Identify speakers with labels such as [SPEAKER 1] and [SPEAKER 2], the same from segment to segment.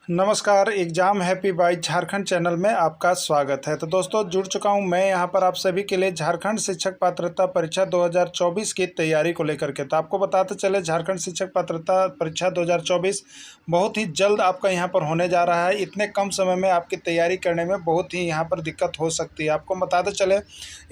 [SPEAKER 1] नमस्कार, exam happy by Jharkhand channel में आपका स्वागत है। तो दोस्तों जुड़ चुका हूं मैं यहां पर आप सभी के लिए झारखंड शिक्षक पात्रता परीक्षा 2024 की तैयारी को लेकर के। तो आपको बताते चले झारखंड शिक्षक पात्रता परीक्षा 2024 बहुत ही जल्द आपका यहां पर होने जा रहा है। इतने कम समय में आपकी तैयारी करने में बहुत ही यहां पर दिक्कत हो सकती है। आपको बताते चले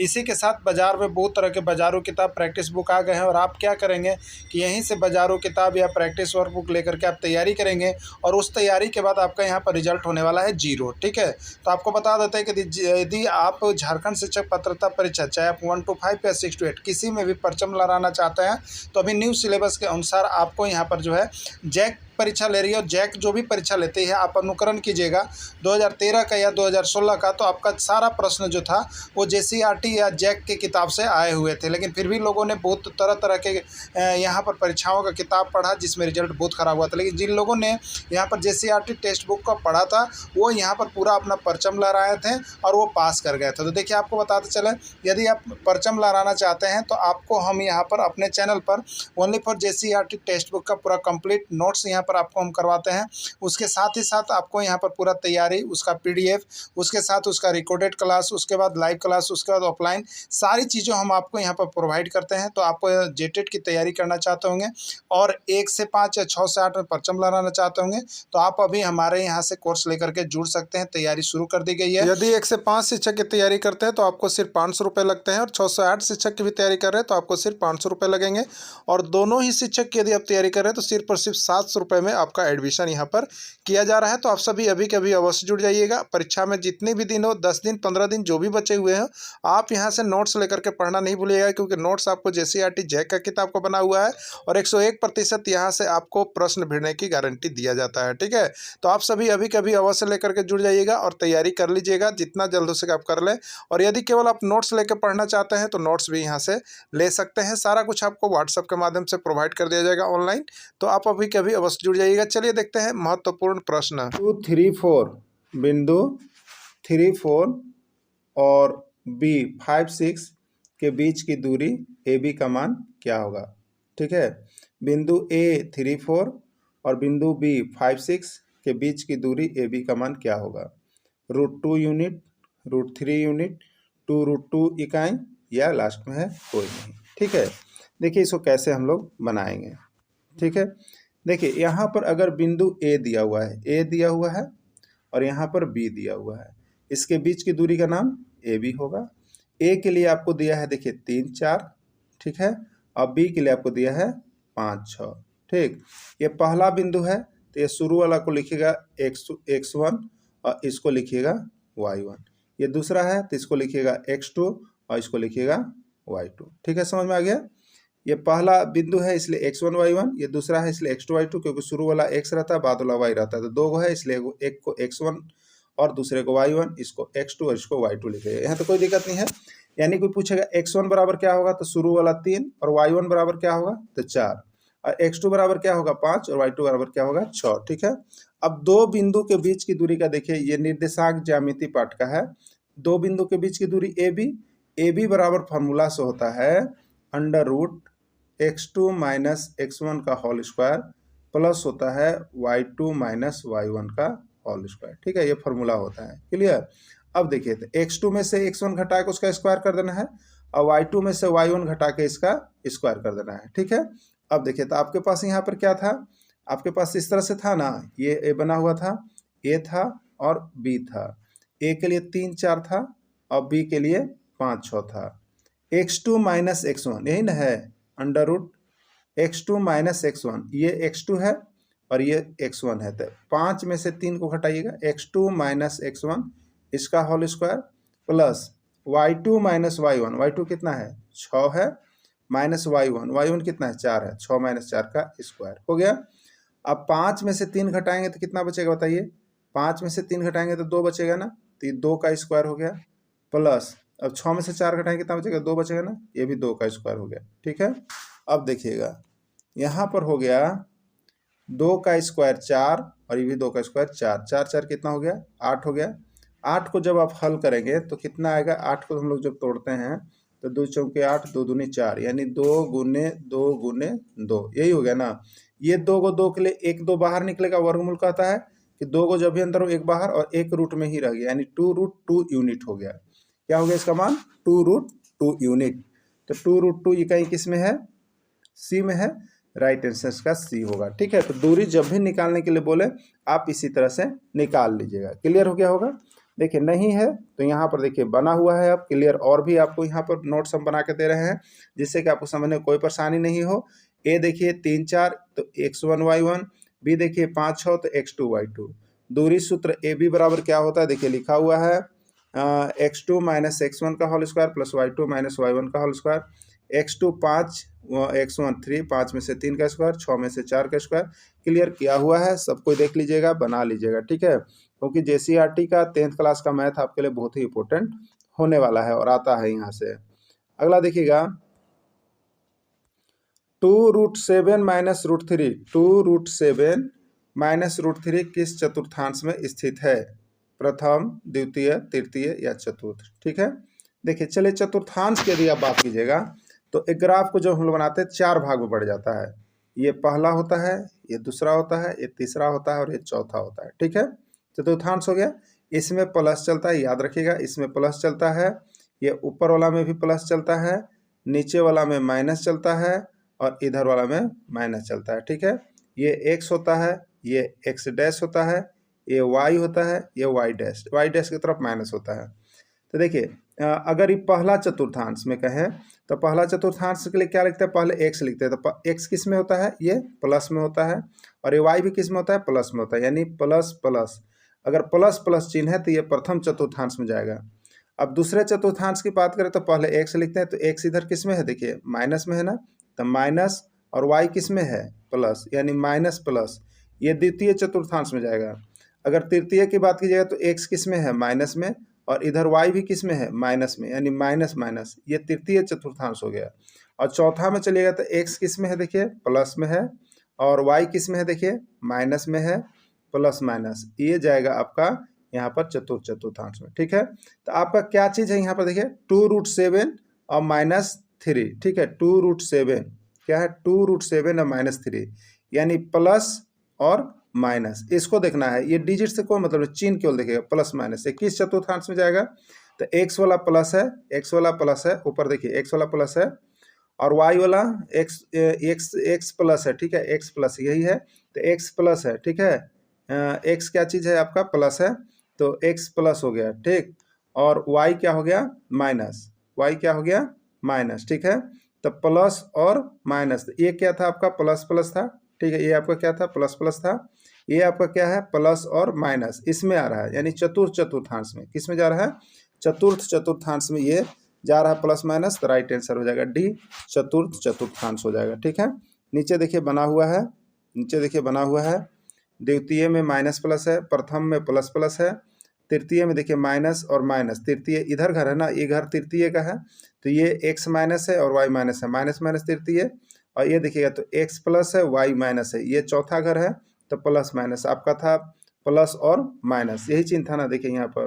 [SPEAKER 1] इसी के साथ बाज़ार में बहुत तरह के बाज़ारू किताब प्रैक्टिस बुक आ गए हैं और आप क्या करेंगे कि यहीं से बाज़ारू किताब या प्रैक्टिस वर्क बुक लेकर के आप तैयारी करेंगे और उस तैयारी के बाद आपका यहाँ पर रिजल्ट होने वाला है 0। ठीक है, तो आपको बता देते हैं कि यदि आप झारखंड शिक्षक पात्रता परीक्षा चाहे आप 1 to 5 या 6 to 8 किसी में भी परचम लहराना चाहते हैं तो अभी न्यू सिलेबस के अनुसार आपको यहाँ पर जो है जैक परीक्षा ले रही है। और जैक जो भी परीक्षा लेती है आप अनुकरण कीजिएगा 2013 का या 2016 का, तो आपका सारा प्रश्न जो था वो जेसीईआरटी या जैक की किताब से आए हुए थे। लेकिन फिर भी लोगों ने बहुत तरह तरह के यहाँ पर परीक्षाओं का किताब पढ़ा जिसमें रिजल्ट बहुत ख़राब हुआ था। लेकिन जिन लोगों ने यहाँ पर जेसीईआरटी टेक्स्ट बुक का पढ़ा था वो यहाँ पर पूरा अपना परचम लहराए थे और वो पास कर गए थे। तो देखिए आपको बताते चले यदि आप परचम लहराना चाहते हैं तो आपको हम यहाँ पर अपने चैनल पर only for JCERT text book का पूरा कंप्लीट नोट्स यहाँ पर आपको हम करवाते हैं। उसके साथ ही साथ आपको यहाँ पर पूरा तैयारी उसका पीडीएफ, उसके साथ उसका रिकॉर्डेड क्लास, उसके बाद लाइव क्लास, उसके बाद ऑफलाइन सारी चीज़ें हम आपको यहाँ पर प्रोवाइड करते हैं। तो आप जेटेट की तैयारी करना चाहते होंगे और 1 से 5 या 6 से 8 में परचम लहराना चाहते होंगे तो आप अभी हमारे यहाँ से कोर्स लेकर के जुड़ सकते हैं। तैयारी शुरू कर दी गई है। यदि 1 से 5 शिक्षक की तैयारी करते हैं तो आपको सिर्फ 500 रुपये लगते हैं और 6 से 8 शिक्षक की भी तैयारी कर रहे हैं तो आपको सिर्फ 500 रुपये लगेंगे। और दोनों ही शिक्षक की यदि आप तैयारी कर रहे हैं तो सिर्फ और सिर्फ 700 रुपये में आपका एडमिशन यहाँ पर किया जा रहा है। तो आप सभी अभी के अभी अवश्य जुड़ जाइएगा। परीक्षा में जितने भी दिन हो 10 दिन 15 दिन जो भी बचे हुए हैं आप यहाँ से नोट्स लेकर के पढ़ना नहीं भूलिएगा, क्योंकि नोट्स आपको जेसीईआरटी जैक का किताब को बना हुआ है और 101% यहाँ से आपको प्रश्न भिड़ने की गारंटी दिया जाता है। ठीक है, तो आप सभी अभी कभी अवश्य लेकर के जुड़ जाइएगा और तैयारी कर लीजिएगा जितना जल्द हो सके आप कर लें। और यदि केवल आप नोट्स लेकर पढ़ना चाहते हैं तो नोट्स भी यहाँ से ले सकते हैं। सारा कुछ आपको व्हाट्सएप के माध्यम से प्रोवाइड कर दिया जाएगा ऑनलाइन। तो आप अभी कभी अवश्य जुड़ जाइएगा। चलिए देखते हैं महत्वपूर्ण प्रश्न। 2, 3, 4 बिंदु 3, 4 और बी 5, 6 के बीच की दूरी ए बी का मान क्या होगा। ठीक है, बिंदु ए 3, 4 और बिंदु बी 5, 6 के बीच की दूरी ए बी का मान क्या होगा। √2 यूनिट, √3 यूनिट, 2√2 इकाई या लास्ट में है कोई नहीं। ठीक है, देखिए इसको कैसे हम लोग बनाएंगे। ठीक है, देखिए यहाँ पर अगर बिंदु ए दिया हुआ है, ए दिया हुआ है और यहाँ पर बी दिया हुआ है, इसके बीच की दूरी का नाम ए बी होगा। ए के लिए आपको दिया है देखिए 3, 4। ठीक है, अब बी के लिए आपको दिया है 5, 6। ठीक, ये पहला बिंदु है तो ये शुरू वाला को लिखिएगा x1 और इसको लिखिएगा y1। ये दूसरा है तो इसको लिखिएगा x2 और इसको लिखिएगा y2। ठीक है, समझ में आ गया। ये पहला बिंदु है इसलिए x1 y1, ये दूसरा है इसलिए x2 y2, क्योंकि शुरू वाला x रहता है बाद वाला y रहता है। तो दो गो है इसलिए एक को x1 और दूसरे को y1, इसको x2 और इसको y2 लिखेगा। यहाँ तो कोई दिक्कत नहीं है। यानी कोई पूछेगा x1 बराबर क्या होगा तो शुरू वाला 3 और y1 बराबर क्या होगा तो 4 और x2 बराबर क्या होगा 5 और y2 बराबर क्या होगा 6। ठीक है, अब दो बिंदु के बीच की दूरी का देखिए ये निर्देशांक ज्यामिति पाठ का है। दो बिंदु के बीच की दूरी ए बी बराबर फार्मूला से होता है √x2 माइनस x1 का होल स्क्वायर प्लस होता है y2 माइनस y1 का होल स्क्वायर। ठीक है, ये फार्मूला होता है। क्लियर। अब देखिए तो x2 में से x1 घटा के उसका स्क्वायर कर देना है और y2 में से y1 घटा के इसका स्क्वायर कर देना है। ठीक है, अब देखिए तो आपके पास यहाँ पर क्या था, आपके पास इस तरह से था ना, ये ए बना हुआ था, ए था और बी था। ए के लिए 3, 4 था और बी के लिए 5, 6 था। x2 माइनस x1 यही ना है √x2 माइनस x1, ये x2 है और ये x1 है। तो 5 में से 3 को घटाइएगा, x2 माइनस x1 इसका whole square plus y2 minus y1, y2 कितना है 6 है, माइनस y1 कितना है 4 है, 6 माइनस 4 का स्क्वायर हो गया। अब 5 में से 3 घटाएंगे तो कितना बचेगा बताइए। 5 में से 3 घटाएंगे तो 2 बचेगा ना, तो ये 2 का स्क्वायर हो गया प्लस अब 6 में से 4 घटाएंगे कितना बचेगा 2 बचेगा ना, ये भी 2 का स्क्वायर हो गया। ठीक है, अब देखिएगा यहाँ पर हो गया 2 का स्क्वायर 4 और ये भी 2 का स्क्वायर 4, 4 4 कितना हो गया 8 हो गया। 8 को जब आप हल करेंगे तो कितना आएगा, 8 को हम लोग जब तोड़ते हैं तो 2 चौके 8, 2 दूनी 4 यानी 2 गुने 2 यही हो गया ना। ये 2 को 2 के लिए 1 2 बाहर निकलेगा, वर्गमूल कहता है, कि 2 को जब भी अंदर हो एक बाहर और एक रूट में ही रह गया, यानी 2√2 यूनिट हो गया। क्या हो गया इसका मान? 2√2 यूनिट। तो 2√2 इकाई किस में है? सी में है, राइट आंसर इसका सी होगा। ठीक है, तो दूरी जब भी निकालने के लिए बोले आप इसी तरह से निकाल लीजिएगा। क्लियर हो गया होगा? देखिए नहीं है तो यहाँ पर देखिए बना हुआ है अब क्लियर, और भी आपको यहाँ पर नोट्स हम बना के दे रहे हैं जिससे कि आपको समझने में कोई परेशानी नहीं हो। ए देखिए 3 4 तो x1 y1, बी देखिए 5 6 तो x2 y2। दूरी सूत्र ए बी बराबर क्या होता है? देखिए लिखा हुआ है x2 माइनस x1 का whole square plus y2 minus y1 का होल स्क्वायर। x2 5, x1 3, 5 में से 3 का स्क्वायर, 6 में से 4 का स्क्वायर। क्लियर किया हुआ है, सबको देख लीजिएगा, बना लीजिएगा। ठीक है, क्योंकि JCERT का 10th क्लास का मैथ आपके लिए बहुत ही इंपॉर्टेंट होने वाला है और आता है यहाँ से। अगला देखिएगा 2√7 माइनस √3, 2√7 माइनस √3 किस चतुर्थांश में स्थित है? प्रथम, द्वितीय, तृतीय या चतुर्थ? ठीक है, देखिए चलिए चतुर्थांश की यदि आप बात कीजिएगा तो एक ग्राफ को जब हम लोग बनाते हैं 4 भाग में बढ़ जाता है। ये पहला होता है, ये दूसरा होता है, ये तीसरा होता है और ये चौथा होता है। ठीक है, चतुर्थांश हो गया। इसमें प्लस चलता है, याद रखिएगा, इसमें प्लस चलता है, ये ऊपर वाला में भी प्लस चलता है, नीचे वाला में माइनस चलता है और इधर वाला में माइनस चलता है। ठीक है, ये x होता है, ये x डैश होता है, ये y होता है, ये y डैश की तरफ माइनस होता है। तो देखिए अगर ये पहला चतुर्थांश में कहें तो पहला चतुर्थांश के लिए क्या लिखते हैं? पहले x लिखते हैं। तो x किस में होता है? ये प्लस में होता है, और ये y भी किस में होता है? प्लस में होता है, यानी प्लस प्लस। अगर प्लस प्लस चिन्ह है तो ये प्रथम चतुर्थांश में जाएगा। अब दूसरे चतुर्थांश की बात करें तो पहले x लिखते हैं, तो x इधर किस में है? देखिए माइनस में है ना, तो माइनस, और y किस में है? प्लस, यानी माइनस प्लस, ये द्वितीय चतुर्थांश में जाएगा। अगर तृतीय की बात कीजिएगा तो x किस में है? माइनस में, और इधर y भी किस में है? माइनस में, यानी माइनस माइनस, ये तृतीय चतुर्थांश हो गया। और चौथा में चलिएगा तो x किस में है? देखिए प्लस में है, और y किस में है? देखिए माइनस में है, प्लस माइनस, ये जाएगा आपका यहाँ पर चतुर्थांश में। ठीक है, तो आपका क्या चीज़ है यहाँ पर? देखिए 2√7 और -3। ठीक है, 2√7 क्या है? 2√7 और -3, यानी प्लस और माइनस, इसको देखना है। ये डिजिट से कोई मतलब नहीं, चिन्ह केवल देखिएगा, प्लस माइनस। ये किस चतुर्थांश में जाएगा? तो x वाला प्लस है, x वाला प्लस है, ऊपर देखिए x वाला प्लस है, और y वाला x प्लस है। ठीक है, x प्लस यही है, तो x प्लस है। ठीक है, x क्या चीज़ है? आपका प्लस है, तो x प्लस हो गया। ठीक, और y क्या हो गया? माइनस, y क्या हो गया? माइनस। ठीक है, तो प्लस और माइनस, ये क्या था आपका? प्लस प्लस था। ठीक है, ये आपका क्या था? प्लस प्लस था। ये आपका क्या है? प्लस और माइनस, इसमें आ रहा है, यानी चतुर्थांश में। किस में जा रहा है? चतुर्थांश में ये जा रहा है, प्लस माइनस। तो राइट आंसर हो जाएगा डी, चतुर्थांश हो जाएगा। ठीक है, नीचे देखिए बना हुआ है, नीचे देखिए बना हुआ है, द्वितीय में माइनस प्लस है, प्रथम में प्लस प्लस है, तृतीय में देखिए माइनस और माइनस। तृतीय इधर घर है ना, ये घर तृतीय का है, तो ये x माइनस है और y माइनस है, माइनस माइनस तृतीय। और ये देखिएगा तो x प्लस है, y माइनस है, ये चौथा घर है, तो प्लस माइनस आपका था, प्लस और माइनस, यही चिन्ह था ना। देखिए यहाँ पर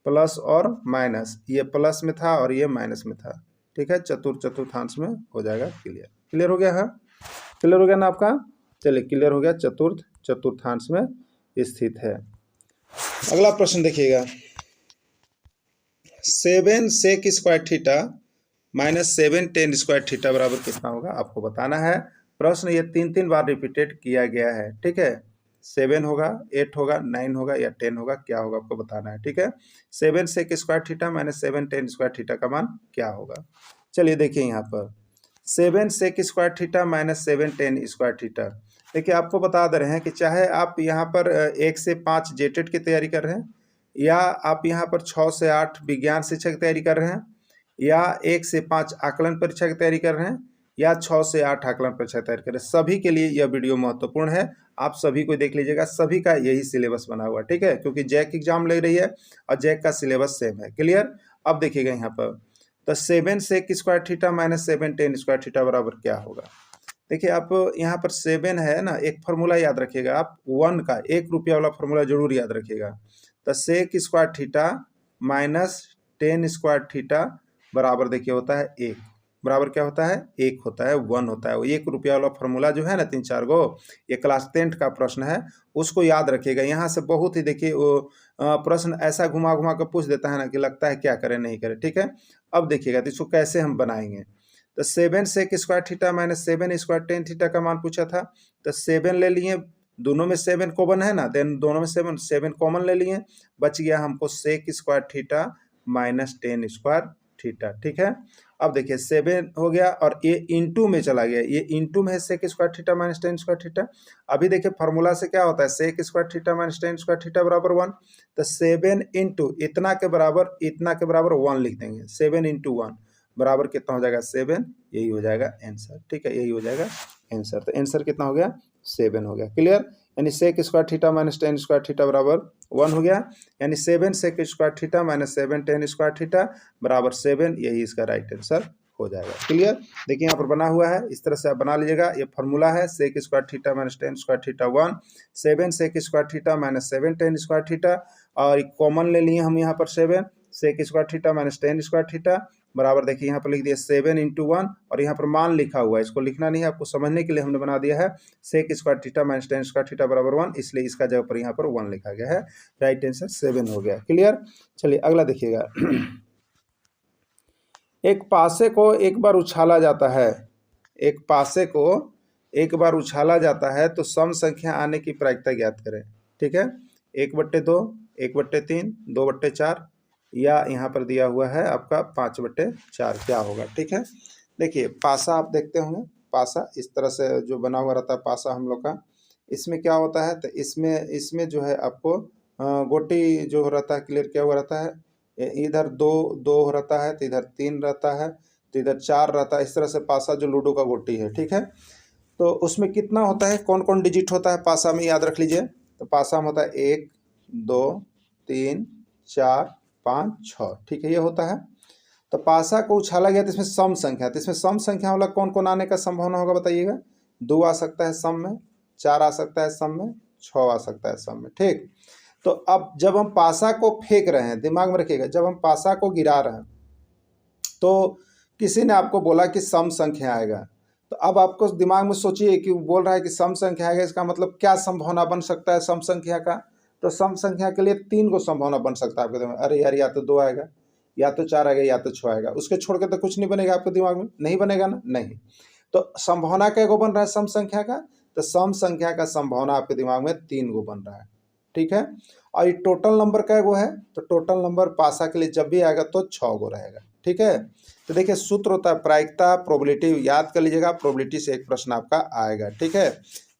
[SPEAKER 1] प्लस और माइनस, ये प्लस में था और ये माइनस में था। ठीक है, चतुर्थांश में हो जाएगा। क्लियर हो गया है? क्लियर हो गया ना आपका? चलिए क्लियर हो गया, चतुर्थांश में स्थित है। अगला प्रश्न देखिएगा, 7 sec square theta minus 7 tan square theta बराबर कितना होगा? आपको बताना है। प्रश्न ये 3 बार रिपीटेड किया गया है। ठीक है, 7 होगा, 8 होगा, 9 होगा या 10 होगा, क्या होगा आपको बताना है। ठीक है, 7 sec square theta minus 7 tan square theta का मान क्या होगा? चलिए देखिए यहाँ पर 7 sec square theta minus 7 tan square theta. देखिए आपको बता दे रहे हैं कि चाहे आप यहाँ पर 1 से 5 जेटेट की तैयारी कर रहे हैं, या आप यहाँ पर 6 से 8 विज्ञान शिक्षा की तैयारी कर रहे हैं, या 1 से 5 आकलन परीक्षा की तैयारी कर रहे हैं, या 6 से 8 आकलन परीक्षा की तैयारी कर रहे हैं, सभी के लिए यह वीडियो महत्वपूर्ण है। आप सभी को देख लीजिएगा, सभी का यही सिलेबस बना हुआ है। ठीक है, क्योंकि जैक एग्जाम ले रही है और जैक का सिलेबस सेम है। क्लियर? अब देखिएगा यहाँ पर, तो 7 sec square theta minus 7 tan square theta बराबर क्या होगा? देखिए आप यहाँ पर 7 है ना, एक फार्मूला याद रखिएगा आप, 1 का 1 रुपया वाला फार्मूला जरूर याद रखिएगा। तो sec square theta minus tan square theta बराबर देखिए होता है 1, बराबर क्या होता है, 1 होता है, 1 होता है। 1 रुपया वाला फॉर्मूला जो है ना 3-4 गो, ये क्लास 10th का प्रश्न है, उसको याद रखिएगा। यहाँ से बहुत ही देखिए वो प्रश्न ऐसा घुमा घुमा कर पूछ देता है ना कि लगता है क्या करें नहीं करें, ठीक है। अब देखिएगा तो इसको कैसे हम बनाएंगे। तो 7 sec square theta minus 7 square ten theta का मान पूछा था, तो 7 ले लिए, दोनों में 7 कॉमन है ना, देन दोनों में 7 कॉमन ले लिए, बच गया हमको sec square theta minus 10 square theta, ठीक है। अब देखिए 7 हो गया और ये इंटू में चला गया, ये इंटू में है sec square theta minus 10 square theta. अभी देखिए फार्मूला से क्या होता है, sec square theta minus 10 square theta बराबर 1, तो 7 इंटू इतना के बराबर 1 लिख देंगे। 7 इंटू 1 बराबर कितना हो जाएगा, 7, यही हो जाएगा आंसर, ठीक है, यही हो जाएगा आंसर। तो आंसर कितना हो गया, 7 हो गया। क्लियर, यानी sec square theta minus 10 square theta बराबर 1 हो गया, यानी 7 sec square theta minus 7 10 square theta बराबर 7, यही इसका राइट आंसर हो जाएगा। क्लियर, देखिए यहाँ पर बना हुआ है, इस तरह से आप बना लीजिएगा। ये फॉर्मूला है sec square theta minus 10 square theta 1, 7 sec square theta minus 7 10 square theta, और कॉमन ले लिए हम यहाँ पर 7 sec square theta minus 10 square theta बराबर, देखिए यहाँ पर लिख दिया 7 इंटू 1, और यहाँ पर मान लिखा हुआ है, इसको लिखना नहीं है, आपको समझने के लिए हमने बना दिया है sec square theta minus 10 square theta बराबर 1, इसलिए इसका जगह पर यहाँ पर 1 लिखा गया है। राइट आंसर 7 हो गया। क्लियर, चलिए अगला देखिएगा। एक पासे को एक बार उछाला जाता है, एक पासे को एक बार उछाला जाता है तो सम संख्या आने की प्रायिकता ज्ञात करें, ठीक है। 1/2, 1/3, 2/4, या यहाँ पर दिया हुआ है आपका 5/4, क्या होगा, ठीक है। देखिए पासा आप देखते होंगे, पासा इस तरह से जो बना हुआ रहता है पासा हम लोग का, इसमें क्या होता है, तो इसमें जो है आपको गोटी जो रहता है, क्लियर क्या हुआ रहता है, इधर दो रहता है, तो इधर 3 रहता है, तो इधर 4 रहता है। इस तरह से पासा जो लूडो का गोटी है, ठीक है। तो उसमें कितना होता है, कौन कौन डिजिट होता है पासा में, याद रख लीजिए। तो पासा में होता है 1 2 3 4 5 6, ठीक है, ये होता है। तो पासा को उछाला गया तो इसमें सम संख्या, तो इसमें सम संख्या वाला कौन कौन आने का संभावना होगा बताइएगा। 2 आ सकता है सम में, 4 आ सकता है सम में, 6 आ सकता है सम में, ठीक। तो अब जब हम पासा को फेंक रहे हैं, दिमाग में रखिएगा, जब हम पासा को गिरा रहे हैं तो किसी ने आपको बोला कि सम संख्या आएगा, तो अब आपको दिमाग में सोचिए कि वो बोल रहा है कि सम संख्या आएगा, इसका मतलब क्या संभावना बन सकता है सम संख्या का। तो सम संख्या के लिए 3 को संभावना बन सकता है आपके दिमाग में। अरे यार, या तो 2 आएगा, या तो 4 आएगा, या तो 6 आएगा, उसके छोड़ के तो कुछ नहीं बनेगा आपके दिमाग में, नहीं बनेगा ना, नहीं। तो संभावना क्या गो बन रहा है सम संख्या का, तो सम संख्या का संभावना आपके दिमाग में 3 गो बन रहा है, ठीक है। और ये टोटल नंबर क्या गो है, तो टोटल नंबर पासा के लिए जब भी आएगा तो 6 गो रहेगा, ठीक है। तो देखिए सूत्र होता है प्रायिकता, प्रोबेबिलिटी, याद कर लीजिएगा, प्रोबेबिलिटी से एक प्रश्न आपका आएगा, ठीक है।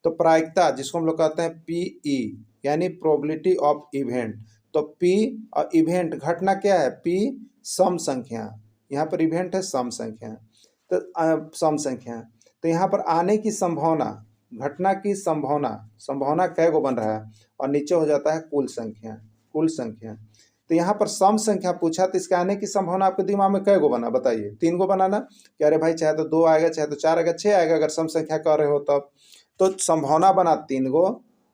[SPEAKER 1] तो प्रायिकता जिसको हम लोग कहते हैं पीई, यानी प्रोबेबिलिटी ऑफ इवेंट। तो पी और इवेंट, घटना क्या है, पी सम संख्या, यहाँ पर इवेंट है सम संख्या, तो सम संख्या, तो यहाँ पर आने की संभावना, घटना की संभावना कै गो बन रहा है, और नीचे हो जाता है कुल संख्या। तो यहाँ पर सम संख्या पूछा, तो इसके आने की संभावना आपके दिमाग में कै गो बना बताइए, 3 गो बनाना, कि अरे भाई चाहे तो 2 आएगा, चाहे तो 4 आएगा, 6 आएगा, अगर सम संख्या कर रहे हो तब। तो संभावना बना 3 गो,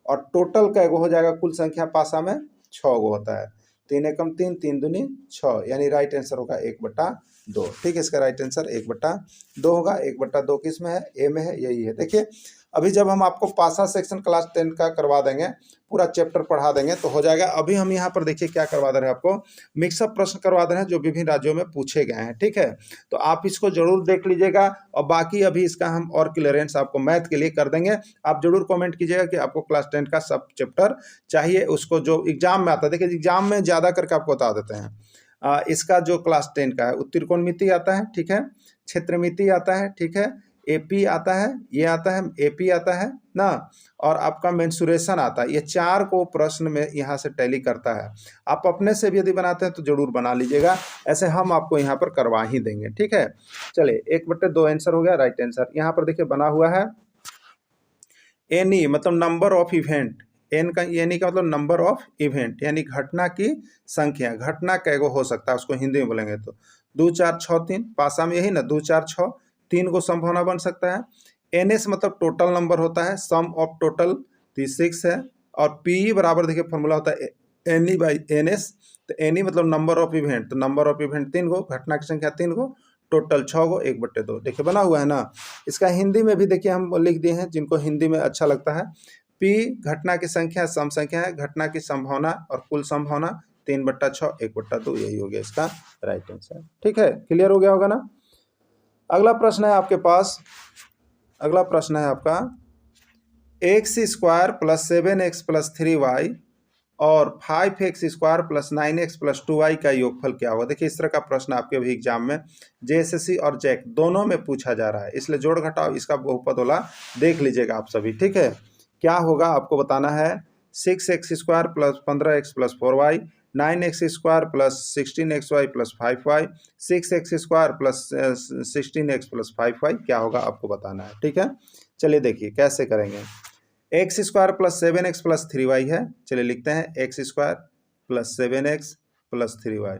[SPEAKER 1] और टोटल कै गो हो जाएगा, कुल संख्या पासा में 6 गो होता है। 3 एकम 3, 3 दूनी 6, यानी राइट आंसर होगा 1/2, ठीक है। इसका राइट आंसर 1/2 होगा। 1/2 किस में है, ए में है, यही है। देखिए अभी जब हम आपको पासा सेक्शन क्लास 10 का करवा देंगे, पूरा चैप्टर पढ़ा देंगे तो हो जाएगा। अभी हम यहाँ पर देखिए क्या करवा दे रहे हैं आपको, मिक्सअप प्रश्न करवा दे रहे हैं जो विभिन्न राज्यों में पूछे गए हैं, ठीक है। तो आप इसको जरूर देख लीजिएगा, और बाकी अभी इसका हम और क्लियरेंस आपको मैथ के लिए कर देंगे। आप जरूर कमेंट कीजिएगा कि आपको क्लास 10 का सब चैप्टर चाहिए, उसको जो एग्जाम में आता है। देखिए एग्जाम में ज़्यादा करके आपको बता देते हैं। इसका जो क्लास 10 का है, त्रिकोणमिति आता है, ठीक है, क्षेत्रमिति आता है, ठीक है, एपी आता है, ये आता है, एपी आता है ना, और आपका मेंसुरेशन आता है। ये 4 को प्रश्न में यहाँ से टैली करता है। आप अपने से भी यदि बनाते हैं तो जरूर बना लीजिएगा, ऐसे हम आपको यहाँ पर करवा ही देंगे, ठीक है। चलिए 1/2 आंसर हो गया, राइट आंसर। यहाँ पर देखिए बना हुआ है एनी, मतलब नंबर ऑफ इवेंट, एन का एनी का मतलब नंबर ऑफ इवेंट, यानी घटना की संख्या, घटना कैगो हो सकता है, उसको हिंदी में बोलेंगे तो 2 4 6 3, पासा में यही ना, 2 4 6, 3 को संभावना बन सकता है। एन एस मतलब टोटल नंबर होता है, सम ऑफ टोटल, तो 6 है। और पी बराबर देखिए फॉर्मूला होता है N E by N S, तो एन ई मतलब नंबर ऑफ इवेंट, तो नंबर ऑफ इवेंट 3 गो, घटना की संख्या 3 गो, टोटल 6 गो 1/2। देखिए बना हुआ है ना। इसका हिंदी में भी देखिए हम लिख दिए हैं, जिनको हिंदी में अच्छा लगता है। पी घटना की संख्या सम संख्या है, घटना की संभावना और कुल संभावना 3/6 1/2, यही हो गया इसका राइट आंसर। ठीक है, क्लियर हो गया होगा ना। अगला प्रश्न है आपके पास, अगला प्रश्न है आपका x² + 7x + 3y और 5x² + 9x + 2y का योगफल क्या होगा। देखिए इस तरह का प्रश्न आपके भी एग्जाम में जेएसएससी और जैक दोनों में पूछा जा रहा है, इसलिए जोड़ घटाव इसका बहुपद वाला देख लीजिएगा आप सभी। ठीक है, क्या होगा आपको बताना है। 6x² + 15x + 4y, 9x² + 16xy + 5y, 6x² + 16x + 5y क्या होगा आपको बताना है। ठीक है, चलिए देखिए कैसे करेंगे। x² + 7x + 3y है, चलिए लिखते हैं x² + 7x + 3y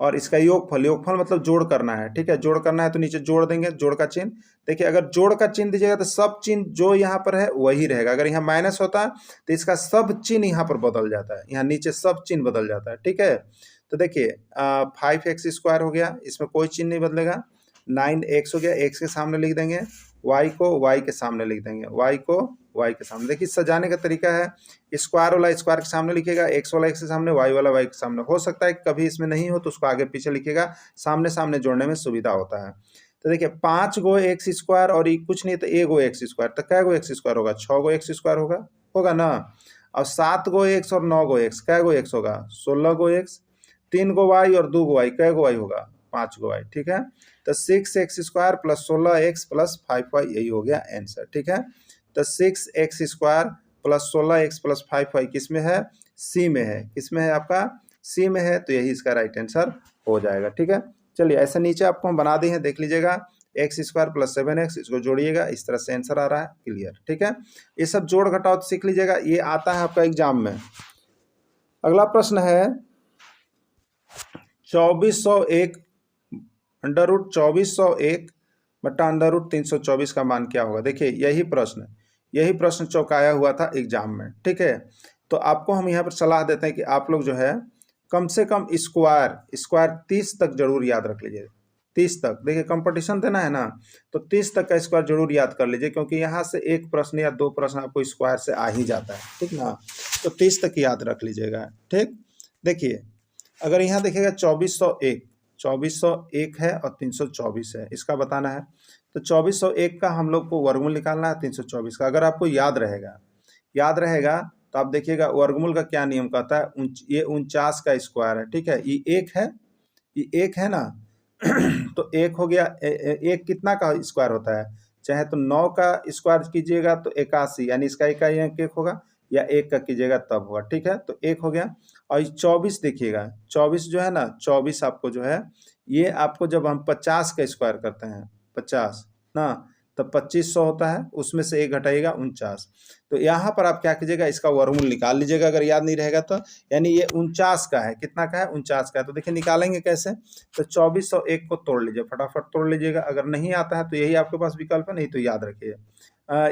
[SPEAKER 1] और इसका योगफल, योगफल मतलब जोड़ करना है। ठीक है, जोड़ करना है तो नीचे जोड़ देंगे, जोड़ का चिन्ह। देखिए अगर जोड़ का चिन्ह दीजिएगा तो सब चिन्ह जो यहाँ पर है वही रहेगा, अगर यहाँ माइनस होता है तो इसका सब चिन्ह यहाँ पर बदल जाता है, यहाँ नीचे सब चिन्ह बदल जाता है। ठीक है, तो देखिए 5x² हो गया, इसमें कोई चिन्ह नहीं बदलेगा। 9x हो गया, x के सामने लिख देंगे, y को y के सामने लिख देंगे, y को y के सामने। देखिए सजाने का तरीका है, स्क्वायर वाला स्क्वायर के सामने लिखेगा, x वाला x के सामने, y वाला y के सामने। हो सकता है कि कभी इसमें नहीं हो तो उसको आगे पीछे लिखेगा, सामने सामने जोड़ने में सुविधा होता है। तो देखिए 5 गो x² और ये कुछ नहीं तो 1 गो x², तो कै गो x² होगा, 6 गो x² होगा, होगा ना। और 7 गो x और 9 गो x, कै गो x होगा, 16 गो x, 3 गो y और 2 गो y, कै गो y होगा, 5 गो y। ठीक है, तो 6x² + 16x + 5y यही हो गया आंसर। ठीक है, तो 6x² + 16x + 5y किस में है, सी में है। किस में है आपका, सी में है, तो यही इसका राइट आंसर हो जाएगा। ठीक है, चलिए ऐसे नीचे आपको हम बना दिए हैं, देख लीजिएगा। x² + 7x इसको जोड़िएगा, इस तरह से आंसर आ रहा है, क्लियर। ठीक है, ये सब जोड़ घटाव सीख लीजिएगा, ये आता है आपका एग्जाम में। अगला प्रश्न है 2401 √2401 बटा √324 का मान क्या होगा। देखिए यही प्रश्न चौंकाया हुआ था एग्जाम में। ठीक है, तो आपको हम यहाँ पर सलाह देते हैं कि आप लोग जो है कम से कम स्क्वायर 30 तक जरूर याद रख लीजिए, 30 तक। देखिए कंपटीशन देना है ना, तो 30 तक का स्क्वायर जरूर याद कर लीजिए, क्योंकि यहाँ से एक प्रश्न या 2 प्रश्न आपको स्क्वायर से आ ही जाता है। ठीक ना, तो 30 तक याद रख लीजिएगा। ठीक, देखिए अगर यहाँ देखिएगा 2401 है और 324 है, इसका बताना है। तो 2401 का हम लोग को वर्गमूल निकालना है 324 का। अगर आपको याद रहेगा तो आप देखिएगा वर्गमूल का क्या नियम कहता है। ये 49 का स्क्वायर है। ठीक है, ये एक है ना तो एक हो गया, एक कितना का स्क्वायर होता है, चाहे तो 9 का स्क्वायर कीजिएगा तो 81, यानी इसका इकाई अंक 1 होगा, या 1 का कीजिएगा तब होगा। ठीक है, तो 1 हो गया। और 24 देखिएगा, 24 जो है ना, 24 आपको जो है, ये आपको जब हम 50 का स्क्वायर करते हैं, 50 ना, तब 2500 होता है, उसमें से 1 घटाइएगा 49। तो यहाँ पर आप क्या कीजिएगा, इसका वर्गमूल निकाल लीजिएगा अगर याद नहीं रहेगा तो। यानी ये 49 का है, कितना का है, 49 का है। तो देखिए निकालेंगे कैसे, तो 2401 को तोड़ लीजिए, फटाफट तोड़ लीजिएगा। अगर नहीं आता है तो यही आपके पास विकल्प है, नहीं तो याद रखिए।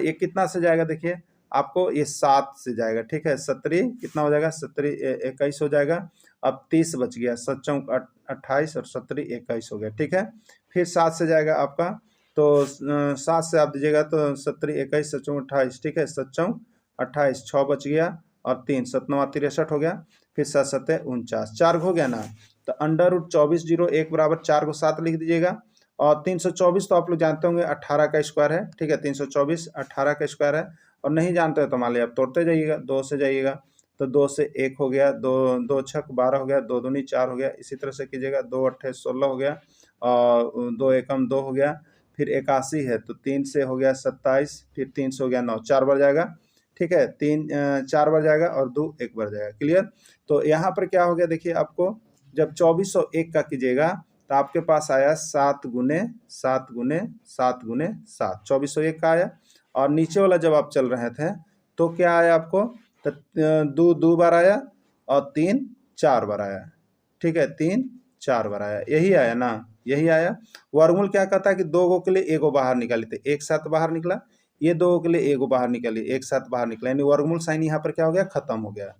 [SPEAKER 1] ये कितना से जाएगा, देखिए आपको ये 7 से जाएगा। ठीक है, 17 कितना हो जाएगा, 17 21 हो जाएगा। अब 30 बच गया, 7 चौक 28 और 17 21 हो गया। ठीक है, फिर 7 से जाएगा आपका, तो 7 से आप दीजिएगा तो 17 21 7 चौक 28। ठीक है, 7 चौक 28, 6 बच गया और 3 7 9 63 हो गया। फिर 7 7 49, 4 हो गया ना। तो √2401 बराबर 4 को 7 लिख दीजिएगा। और 324 तो आप लोग जानते होंगे 18 का स्क्वायर है। ठीक है, 324 18 का स्क्वायर है। और नहीं जानते हो तो मान लिया आप तोड़ते जाइएगा, 2 से जाइएगा तो 2 से 1 हो गया, 2 छक 12 हो गया, 2 दूनी 4 हो गया। इसी तरह से कीजिएगा, 2 अट्ठे 16 हो गया और 2 एकम 2 हो गया। फिर 81 है तो 3 से हो गया 27, फिर 3 से हो गया 9, 4 बार जाएगा। ठीक है, 3 4 बार जाएगा और 2 1 बार जाएगा। क्लियर, तो यहाँ पर क्या हो गया, देखिए आपको जब 2401 का कीजिएगा तो आपके पास आया 7 गुने 7 गुने 7 गुने 7, 2401 का आया। और नीचे वाला जब आप चल रहे थे तो क्या आया आपको, तो 2 बार आया और 3 4 बार आया। ठीक है, 3 4 बार आया, यही आया ना, यही आया। वर्गमूल क्या कहता है कि 2 गो के लिए 1 गो बाहर निकाली, थे एक साथ बाहर निकला। ये 2 गो के लिए 1 गो बाहर निकाली, एक साथ बाहर निकला, यानी वर्गमूल साइन यहाँ पर क्या हो गया, खत्म हो गया।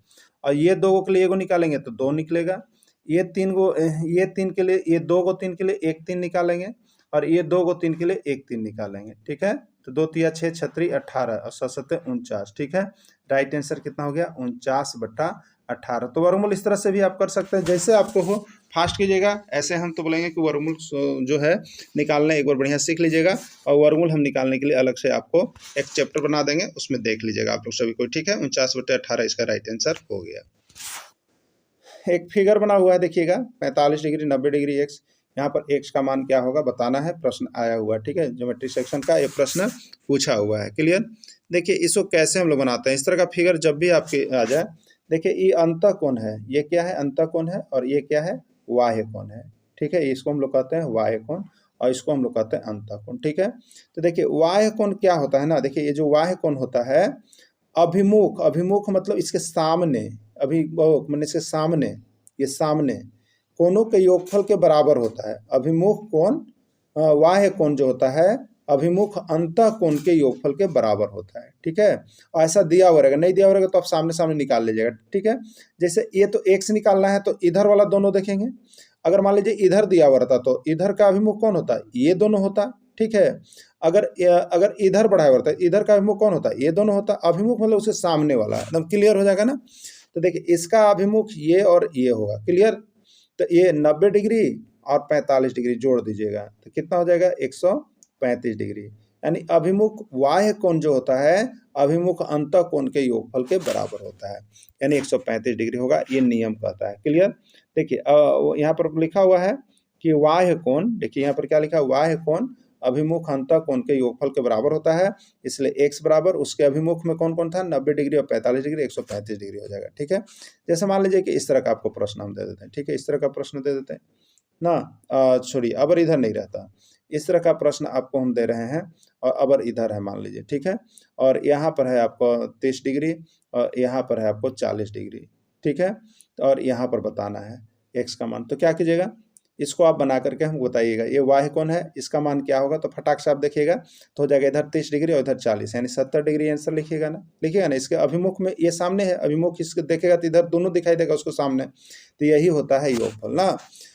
[SPEAKER 1] और ये 2 गो के लिए 1 गो निकालेंगे तो 2 निकलेगा। ये 3 के लिए, ये 2 गो 3 के लिए 1 3 निकालेंगे और ये 2 को 3 के लिए 1 3 निकालेंगे, ठीक है। तो 2 तिया 6 छत्री 18 और 7 सत्ते 49, ठीक है। राइट आंसर कितना हो गया 49/18। तो वर्गमूल इस तरह से भी आप कर सकते हैं, जैसे आपको हो फास्ट कीजिएगा। ऐसे हम तो बोलेंगे कि वर्गमूल जो है निकालना एक बार बढ़िया सीख लीजिएगा, और वर्गमूल हम निकालने के लिए अलग से आपको एक चैप्टर बना देंगे, उसमें देख लीजिएगा आप लोग सभी को, ठीक है। 49/18 इसका राइट आंसर हो गया। एक फिगर बना हुआ है देखिएगा, 45 डिग्री 90 डिग्री एक्स। यहाँ पर एक्स का मान क्या होगा बताना है, प्रश्न आया हुआ है, ठीक है। ज्योमेट्री सेक्शन का एक प्रश्न पूछा हुआ है, क्लियर। देखिए इसको कैसे हम लोग बनाते हैं, इस तरह का फिगर जब भी आपके आ जाए, देखिए ये अंतःकोण है, ये क्या है अंतःकोण है, और ये क्या है बाह्य कोण है, ठीक है। इसको हम लोग कहते हैं बाह्य कोण और इसको हम लोग कहते हैं अंतःकोण, ठीक है। तो देखिए बाह्य कोण क्या होता है ना, देखिए ये जो बाह्य कोण होता है अभिमुख, अभिमुख मतलब इसके सामने, अभिमुख मतलब इसके सामने, ये सामने कोणों के योगफल के बराबर होता है। अभिमुख कोण बाह्य कोण जो होता है अभिमुख अंतः कोण के योगफल के बराबर होता है, ठीक है। और ऐसा दिया हुआ रहेगा, नहीं दिया हुआ रहेगा तो आप सामने सामने निकाल लीजिएगा, ठीक है। जैसे ये तो एक्स निकालना है तो इधर वाला दोनों देखेंगे। अगर मान लीजिए इधर दिया हुआ रहता तो इधर का अभिमुख कौन होता है, ये दोनों होता, ठीक है। अगर इधर बढ़ाया हुआ रहता है इधर का अभिमुख कौन होता है, ये दोनों होता। अभिमुख मतलब उसके सामने वाला, एकदम क्लियर हो जाएगा ना। तो देखिए इसका अभिमुख ये और ये होगा, क्लियर। तो ये 90 डिग्री और 45 डिग्री जोड़ दीजिएगा तो कितना हो जाएगा 135 डिग्री। यानी अभिमुख बाह्य कोण जो होता है अभिमुख अंतः कोण के योगफल के बराबर होता है, यानी 135 डिग्री होगा, ये नियम कहता है, क्लियर। देखिए यहाँ पर लिखा हुआ है कि बाह्य कोण, देखिए यहाँ पर क्या लिखा है बाह्य कोण अभिमुख अंतः कोण के योगफल के बराबर होता है, इसलिए x बराबर उसके अभिमुख में कौन कौन था 90 डिग्री और 45 डिग्री 135 डिग्री हो जाएगा, ठीक है। जैसे मान लीजिए कि इस तरह का आपको प्रश्न हम दे देते हैं, ठीक है, इस तरह का प्रश्न दे देते हैं ना, छोड़िए अबर इधर नहीं रहता, इस तरह का प्रश्न आपको हम दे रहे हैं और अबर इधर है मान लीजिए, ठीक है। और यहाँ पर है आपको 30 डिग्री और यहाँ पर है आपको 40 डिग्री, ठीक है। और यहाँ पर बताना है x का मान, तो क्या कीजिएगा इसको आप बना करके हमको बताइएगा। ये बाह्य कोण है, इसका मान क्या होगा, तो फटाक से आप देखिएगा तो हो जाएगा इधर 30 डिग्री और इधर 40 यानी 70 डिग्री आंसर लिखिएगा ना, इसके अभिमुख में ये सामने है, अभिमुख इसको देखेगा तो इधर दोनों दिखाई देगा उसको सामने, तो यही होता है योगफल ना।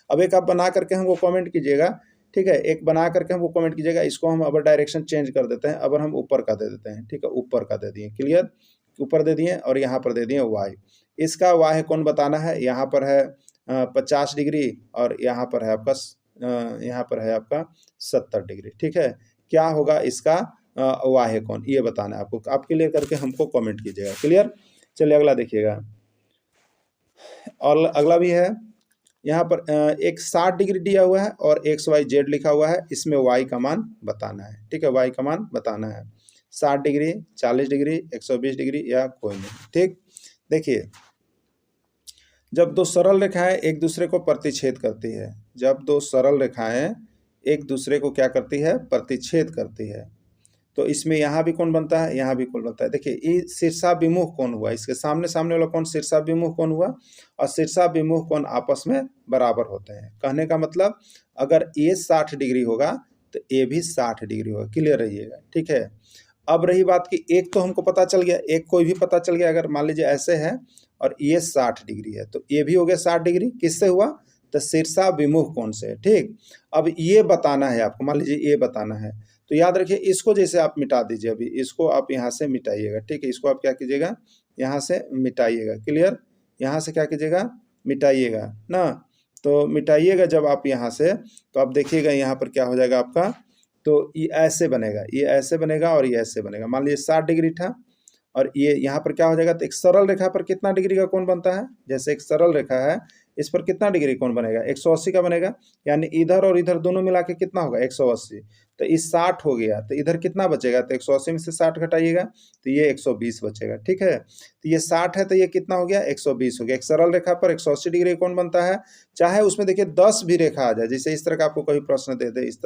[SPEAKER 1] अब एक आप बना करके हमको कॉमेंट कीजिएगा, ठीक है, एक बना करके हमको कमेंट कीजिएगा। इसको हम अबर डायरेक्शन चेंज कर देते हैं, अबर हम ऊपर का दे देते हैं, ठीक है, ऊपर का दे दिए, क्लियर, ऊपर दे दिए और यहाँ पर दे दिए वाई। इसका वाई कौन बताना है, यहाँ पर है 50 डिग्री और यहाँ पर है आपका 70 डिग्री, ठीक है। क्या होगा इसका वाई कौन, ये बताना है आपको, आप क्लियर करके हमको कमेंट कीजिएगा, क्लियर। चलिए अगला देखिएगा, और अगला भी है यहाँ पर एक 60 डिग्री दिया हुआ है और XYZ लिखा हुआ है, इसमें y का मान बताना है, ठीक है, y का मान बताना है 60 डिग्री 40 डिग्री 120 डिग्री या कोई नहीं, ठीक। देखिए जब दो सरल रेखाएं एक दूसरे को प्रतिच्छेद करती है, जब दो सरल रेखाएं एक दूसरे को क्या करती है प्रतिच्छेद करती है, तो इसमें यहाँ भी कोण बनता है यहाँ भी कोण बनता है। देखिए ये शीर्षाभिमुख कोण हुआ, इसके सामने सामने वाला कोण शीर्षाभिमुख कोण हुआ और शीर्षाभिमुख कोण आपस में बराबर होते हैं। कहने का मतलब अगर ये 60 डिग्री होगा तो ये भी 60 डिग्री होगा, क्लियर रहिएगा, ठीक है। अब रही बात कि एक तो हमको पता चल गया, एक कोई भी पता चल गया, अगर मान लीजिए ऐसे है और ये 60 डिग्री है तो ये भी हो गया 60 डिग्री, किससे हुआ तो शीर्षाभिमुख कोण से, ठीक। अब ये बताना है आपको, मान लीजिए ये बताना है तो याद रखिए इसको जैसे आप मिटा दीजिए, अभी इसको आप यहाँ से मिटाइएगा, ठीक है, इसको आप क्या कीजिएगा यहाँ से मिटाइएगा, क्लियर, यहाँ से क्या कीजिएगा मिटाइएगा ना। तो मिटाइएगा जब आप यहाँ से तो आप देखिएगा यहाँ पर क्या हो जाएगा आपका, तो ये ऐसे बनेगा, ये ऐसे बनेगा और ये ऐसे बनेगा। मान लीजिए 60 डिग्री था और ये यहाँ पर क्या हो जाएगा, तो एक सरल रेखा पर कितना डिग्री का कोण बनता है, जैसे एक सरल रेखा है इस पर कितना डिग्री कोण बनेगा 180 का बनेगा, यानी इधर और इधर दोनों मिला के कितना होगा 180, तो इस 60 हो गया तो इधर कितना बचेगा, तो 180 में से 60 घटाइएगा तो ये 120 बचेगा, ठीक है। तो ये 60 है तो ये कितना हो गया 120 हो गया। एक सरल रेखा पर 180 डिग्री कोण बनता है, चाहे उसमें देखिए 10 भी रेखा आ जाए, जैसे इस तरह का आपको कोई प्रश्न दे दे, इस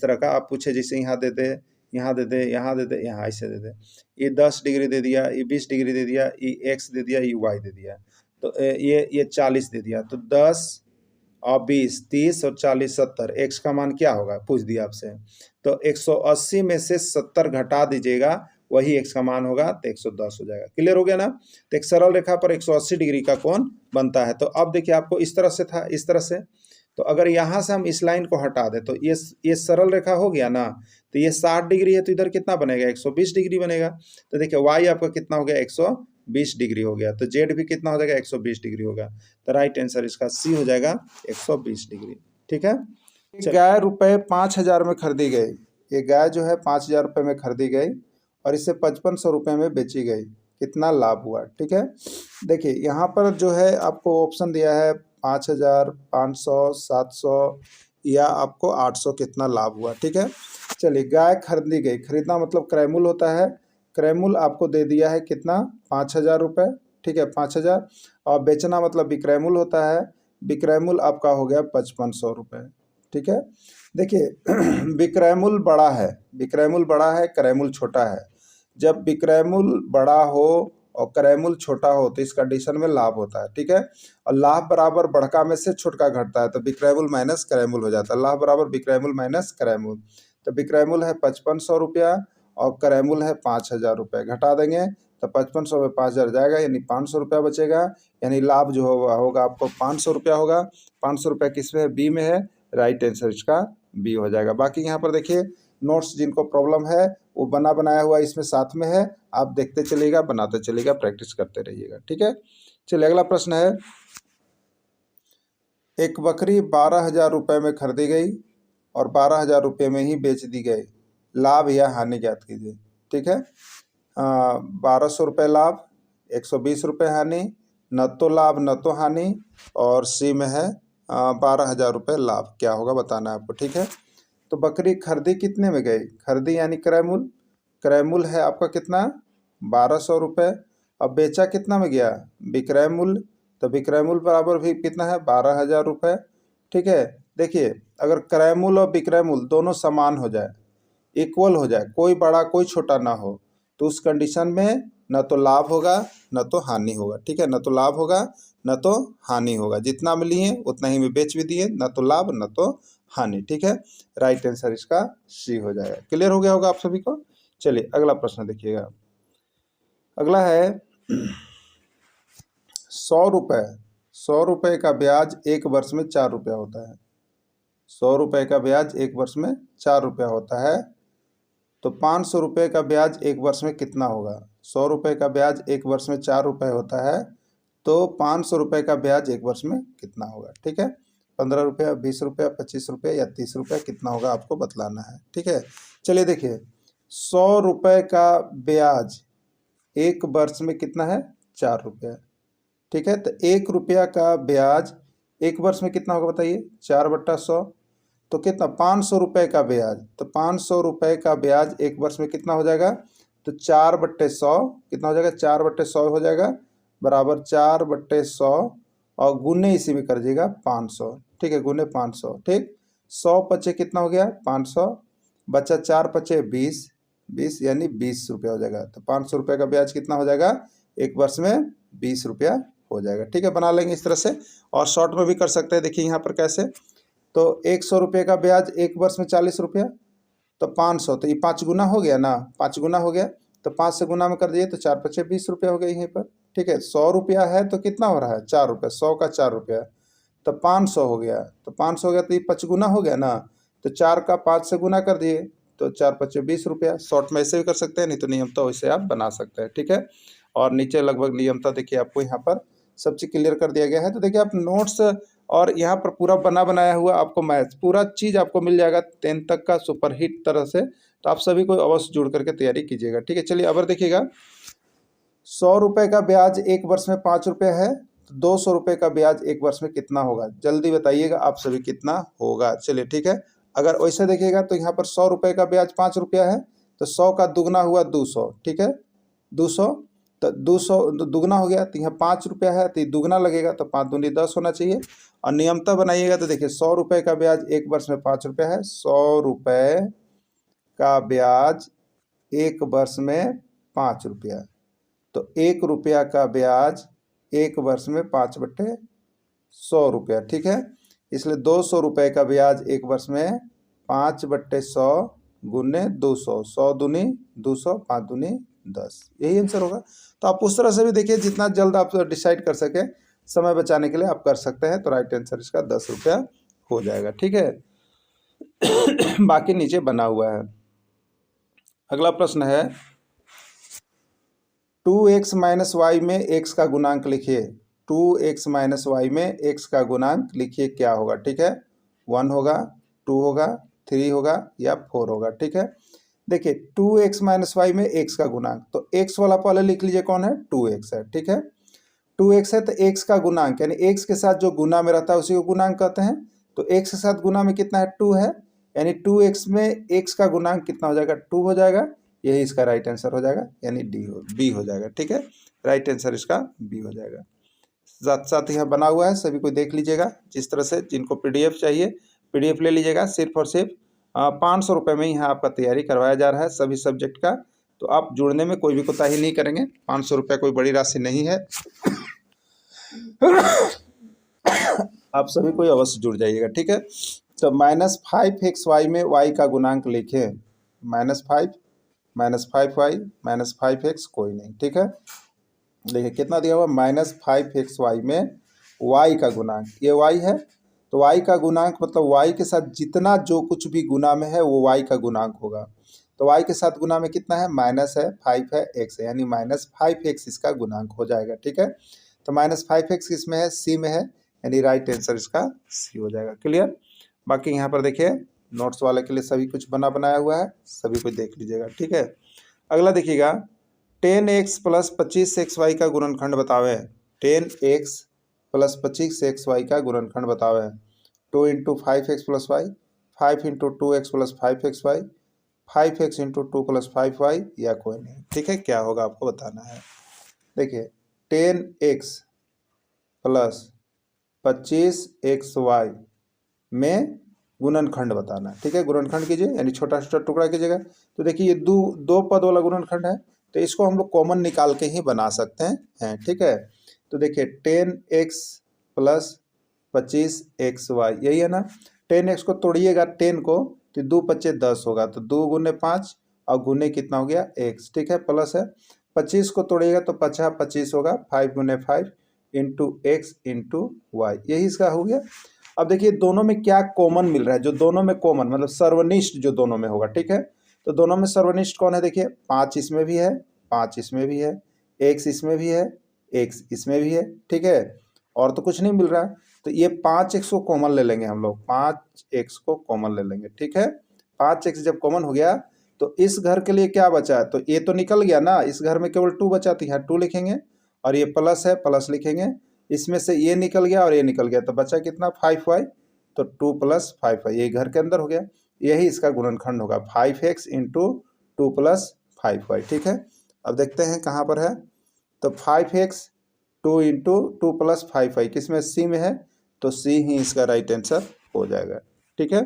[SPEAKER 1] तरह का आप पूछे, जैसे यहाँ दे दे यहाँ दे दे यहाँ दे दे यहाँ ऐसे दे दे, ये 10 डिग्री दे दिया, ये 20 डिग्री दे दिया, ये x दे दिया, ये y दे दिया, तो ये 40 दे दिया, तो 10 और 20 30 और 40 70, x का मान क्या होगा पूछ दिया आपसे, तो 180 में से 70 घटा दीजिएगा वही x का मान होगा तो 110 हो जाएगा, क्लियर हो गया ना। तो एक सरल रेखा पर 180 डिग्री का कोण बनता है। तो अब देखिए आपको इस तरह से था, इस तरह से, तो अगर यहाँ से हम इस लाइन को हटा दें तो ये सरल रेखा हो गया ना, तो ये 60 डिग्री है, तो इधर कितना बनेगा 120 डिग्री बनेगा। तो देखिए y आपका कितना हो गया 120 डिग्री हो गया, तो z भी कितना हो जाएगा 120 डिग्री होगा। तो राइट आंसर इसका सी हो जाएगा 120 डिग्री। ठीक है। गाय रुपये 5,000 में खरीदी गई, ये गाय जो है 5,000 रुपये में खरीदी गई और इसे 5500 रुपये में बेची गई, कितना लाभ हुआ। ठीक है। देखिए यहाँ पर जो है आपको ऑप्शन दिया है 5,000, 500, 700 या आपको 800 कितना लाभ हुआ। ठीक है। चलिए गाय खरीदी गई, खरीदना मतलब क्रय मूल्य होता है, क्रय मूल्य आपको दे दिया है कितना 5,000 रुपये। ठीक है 5,000, और बेचना मतलब विक्रय मूल्य होता है, विक्रय मूल्य आपका हो गया 5500 रुपये। ठीक है। देखिए विक्रय मूल्य बड़ा है, विक्रय मूल्य बड़ा है, क्रय मूल्य छोटा है। जब विक्रय मूल्य बड़ा हो और क्रय मूल्य छोटा हो तो इस कंडीशन में लाभ होता है। ठीक है। और लाभ बराबर बढ़का में से छोटका घटता है, तो विक्रय मूल्य माइनस क्रय मूल्य हो जाता है। लाभ बराबर विक्रय मूल्य माइनस क्रय मूल्य, तो विक्रय मूल्य है 5500 रुपया और क्रय मूल्य है 5,000 रुपये। घटा देंगे तो 5500 में 5,000 जाएगा, यानी 500 रुपया बचेगा, यानी लाभ जो होगा आपको 500 रुपया होगा। 500 रुपया किस में है, बी में है, राइट आंसर इसका बी हो जाएगा। बाकी यहाँ पर देखिए नोट्स जिनको प्रॉब्लम है वो बना बनाया हुआ इसमें साथ में है, आप देखते चलिएगा, बनाते चलिएगा, प्रैक्टिस करते रहिएगा। ठीक है। चलिए अगला प्रश्न है, एक बकरी 12,000 रुपये में खरीदी गई और 12,000 रुपये में ही बेच दी गई, लाभ या हानि ज्ञात कीजिए। ठीक है। 1200 रुपये लाभ, 120 रुपये हानि, न तो लाभ न तो हानि, और सी में है 12,000 रुपये लाभ, क्या होगा बताना है आपको। ठीक है। तो बकरी खरीदी कितने में गई, खरीदी यानी क्रय मूल्य, क्रय मूल्य है आपका कितना 1200 रुपये, अब बेचा कितना में गया विक्रय मूल्य, तो विक्रय मूल्य बराबर भी कितना है 12,000 रुपये। ठीक है। देखिए अगर क्रय मूल्य और विक्रय मूल्य दोनों समान हो जाए, इक्वल हो जाए, कोई बड़ा कोई छोटा ना हो, तो उस कंडीशन में न तो लाभ होगा न तो हानि होगा। ठीक है। न तो लाभ होगा न तो हानि होगा, जितना में लिए उतना ही में बेच भी दिए, न तो लाभ न तो हानि। ठीक है। राइट आंसर इसका सी हो जाएगा। क्लियर हो गया होगा आप सभी को। चलिए अगला प्रश्न देखिएगा, अगला है 100 रुपये का ब्याज एक वर्ष में 4 रुपया होता है। 100 रुपये का ब्याज एक वर्ष में 4 रुपया होता है, तो 500 रुपये का ब्याज एक वर्ष में कितना होगा। 100 रुपये का ब्याज एक वर्ष में 4 रुपये होता है, तो 500 रुपये का ब्याज एक वर्ष में कितना होगा। ठीक है। 15 रुपया, 20 रुपया, 25 रुपये या 30 रुपया कितना होगा आपको बतलाना है। ठीक है। चलिए देखिए 100 रुपये का ब्याज एक वर्ष में कितना है 4 रुपया। ठीक है। तो 1 रुपया का ब्याज एक वर्ष में कितना होगा बताइए, 4/100, तो कितना 500 रुपये का ब्याज, तो 500 रुपये का ब्याज एक वर्ष में कितना हो जाएगा, तो 4/100 कितना हो जाएगा, 4/100 हो जाएगा, बराबर 4/100 और गुने इसी में कर दीजिएगा 500। ठीक है। गुने 500। ठीक। 100 पचे कितना हो गया 500, बचा 4 पचे 20, 20 यानी 20 रुपया हो जाएगा। तो 500 रुपये का ब्याज कितना हो जाएगा एक वर्ष में 20 रुपया हो जाएगा। ठीक है। बना लेंगे इस तरह से, और शॉर्ट में भी कर सकते हैं। देखिए यहाँ पर कैसे, तो 100 रुपये का ब्याज एक वर्ष में 40 रुपया, तो 500, तो ये 5 गुना हो गया ना, 5 गुना हो गया, तो 5 से गुना में कर दिए तो 4 पचे 20 रुपया हो गया यहीं पर। ठीक है। 100 रुपया है तो कितना हो रहा है 4 रुपये, 100 का 4 रुपया, तो 500 हो गया, तो 500 हो गया, तो ये 5 गुना हो गया ना, तो 4 का 5 से गुना कर दिए तो 4 पचे 20 रुपया। शॉर्ट में ऐसे भी कर सकते हैं, नहीं तो नियमता वैसे आप बना सकते हैं। ठीक है। और नीचे लगभग नियमता देखिए आपको यहाँ पर सब चीज़ क्लियर कर दिया गया है। तो देखिए आप नोट्स और यहाँ पर पूरा बना बनाया हुआ आपको मैथ्स पूरा चीज़ आपको मिल जाएगा 10th तक का सुपरहिट तरह से, तो आप सभी को अवश्य जुड़ करके तैयारी कीजिएगा। ठीक है। चलिए अब देखिएगा 100 रुपये का ब्याज एक वर्ष में 5 रुपये है, तो 200 रुपये का ब्याज एक वर्ष में कितना होगा, जल्दी बताइएगा आप सभी कितना होगा। चलिए ठीक है। अगर वैसे देखिएगा तो यहाँ पर 100 रुपये का ब्याज 5 रुपया है, तो 100 का दुगना हुआ 200। ठीक है। 200, तो 200 दुगना हो गया, तो यहाँ 5 रुपया है, तो दुगना लगेगा, तो 5 दूनी 10 होना चाहिए। और नियमता बनाइएगा तो देखिए 100 रुपये का ब्याज एक वर्ष में 5 रुपया है, 100 रुपये का ब्याज एक वर्ष में 5 रुपया, तो 1 रुपया का ब्याज एक वर्ष में 5/100 रुपया। ठीक है। इसलिए 200 रुपये का ब्याज एक वर्ष में 5/100 गुने 200, 100 दूनी 200, 5 दूनी 10, यही आंसर होगा। तो आप उस तरह से भी देखिए जितना जल्द आप डिसाइड कर सकें, समय बचाने के लिए आप कर सकते हैं। तो राइट आंसर इसका 10 रुपया हो जाएगा। ठीक है, बाकी नीचे बना हुआ है। अगला प्रश्न है 2x माइनस वाई में x का गुणांक लिखिए। 2x माइनस वाई में x का गुणांक लिखिए, क्या होगा। ठीक है, 1 होगा, 2 होगा, 3 होगा या 4 होगा। ठीक है, देखिए 2x माइनस वाई में x का गुणांक, तो x वाला पहले लिख लीजिए, कौन है, 2x है। ठीक है, 2x है तो x का गुणांक यानी x के साथ जो गुना में रहता है उसी को गुणांक कहते हैं। तो x के साथ गुना में कितना है, 2 है, यानी 2x में x का गुणांक कितना हो जाएगा, 2 हो जाएगा। यही इसका राइट आंसर हो जाएगा, यानी बी हो जाएगा। ठीक है, राइट आंसर इसका बी हो जाएगा। साथ साथ यहाँ बना हुआ है, सभी को देख लीजिएगा। जिस तरह से जिनको पीडीएफ चाहिए पीडीएफ ले लीजिएगा। सिर्फ और सिर्फ 500 रुपये में यहाँ आपका तैयारी करवाया जा रहा है सभी सब्जेक्ट का। तो आप जुड़ने में कोई भी कोताही नहीं करेंगे। 500 रुपये कोई बड़ी राशि नहीं है। आप सभी को अवश्य जुड़ जाइएगा। ठीक है, तो -5xy में y का गुणांक लिखें। -5y -5x कोई नहीं। ठीक है, देखिए कितना दिया हुआ, -5xy में y का गुणांक, ये y है तो y का गुणांक मतलब y के साथ जितना जो कुछ भी गुना में है वो y का गुणांक होगा। तो y के साथ गुना में कितना है, माइनस है, 5 है, x है, यानी -5x इसका गुणांक हो जाएगा। ठीक है, तो -5x किसमें है, सी में है, यानी राइट आंसर इसका सी हो जाएगा। क्लियर। बाकी यहाँ पर देखिए नोट्स वाले के लिए सभी कुछ बनाया हुआ है, सभी को देख लीजिएगा। ठीक है, अगला देखिएगा 10x प्लस 25xy का गुणनखंड बतावे। 10x प्लस 25xy का गुणनखंड बतावे। 2 into 5x plus y, 5 into 2x plus 5xy, 5x into 2 plus 5y या कोई नहीं। ठीक है, क्या होगा आपको बताना है। देखिए 10x प्लस 25xy में गुणनखंड बताना है। ठीक है, गुणनखंड कीजिए, यानी छोटा छोटा टुकड़ा कीजिएगा। तो देखिए ये दो पद वाला गुणनखंड है, तो इसको हम लोग कॉमन निकाल के ही बना सकते हैं। ठीक है, तो देखिए 10x प्लस 25xy यही है ना। 10x को तोड़िएगा 10 को, तो 2 पच्चे 10 होगा, तो 2 गुने 5 और गुने कितना हो गया, x। ठीक है, प्लस है, 25 को तोड़िएगा तो 5 25 होगा, 5 गुने 5 इंटू एक्स इंटू वाई, यही इसका हो गया। अब देखिए दोनों में क्या कॉमन मिल रहा है, जो दोनों में कॉमन मतलब सर्वनिष्ठ जो दोनों में होगा। ठीक है, तो दोनों में सर्वनिष्ठ कौन है, देखिए 5 इसमें भी है, 5 इसमें भी है, x इसमें भी है, x इसमें भी है। ठीक है, और तो कुछ नहीं मिल रहा, तो ये 5x को कॉमन ले लेंगे हम लोग, 5x को कॉमन ले लेंगे। ठीक है, 5x जब कॉमन हो गया तो इस घर के लिए क्या बचा, तो ये तो निकल गया ना, इस घर में केवल 2 बचा, तो यहाँ 2 लिखेंगे, और ये प्लस है प्लस लिखेंगे, इसमें से ये निकल गया और ये निकल गया, तो बचा कितना 5y, तो 2 प्लस 5y ये घर के अंदर हो गया, यही इसका गुणनखंड होगा 5x इंटू 2 प्लस 5y। ठीक है, अब देखते हैं कहाँ पर है, तो 5x 2 इंटू 2 प्लस 5y किस में, सी में है, तो सी ही इसका राइट आंसर हो जाएगा। ठीक है,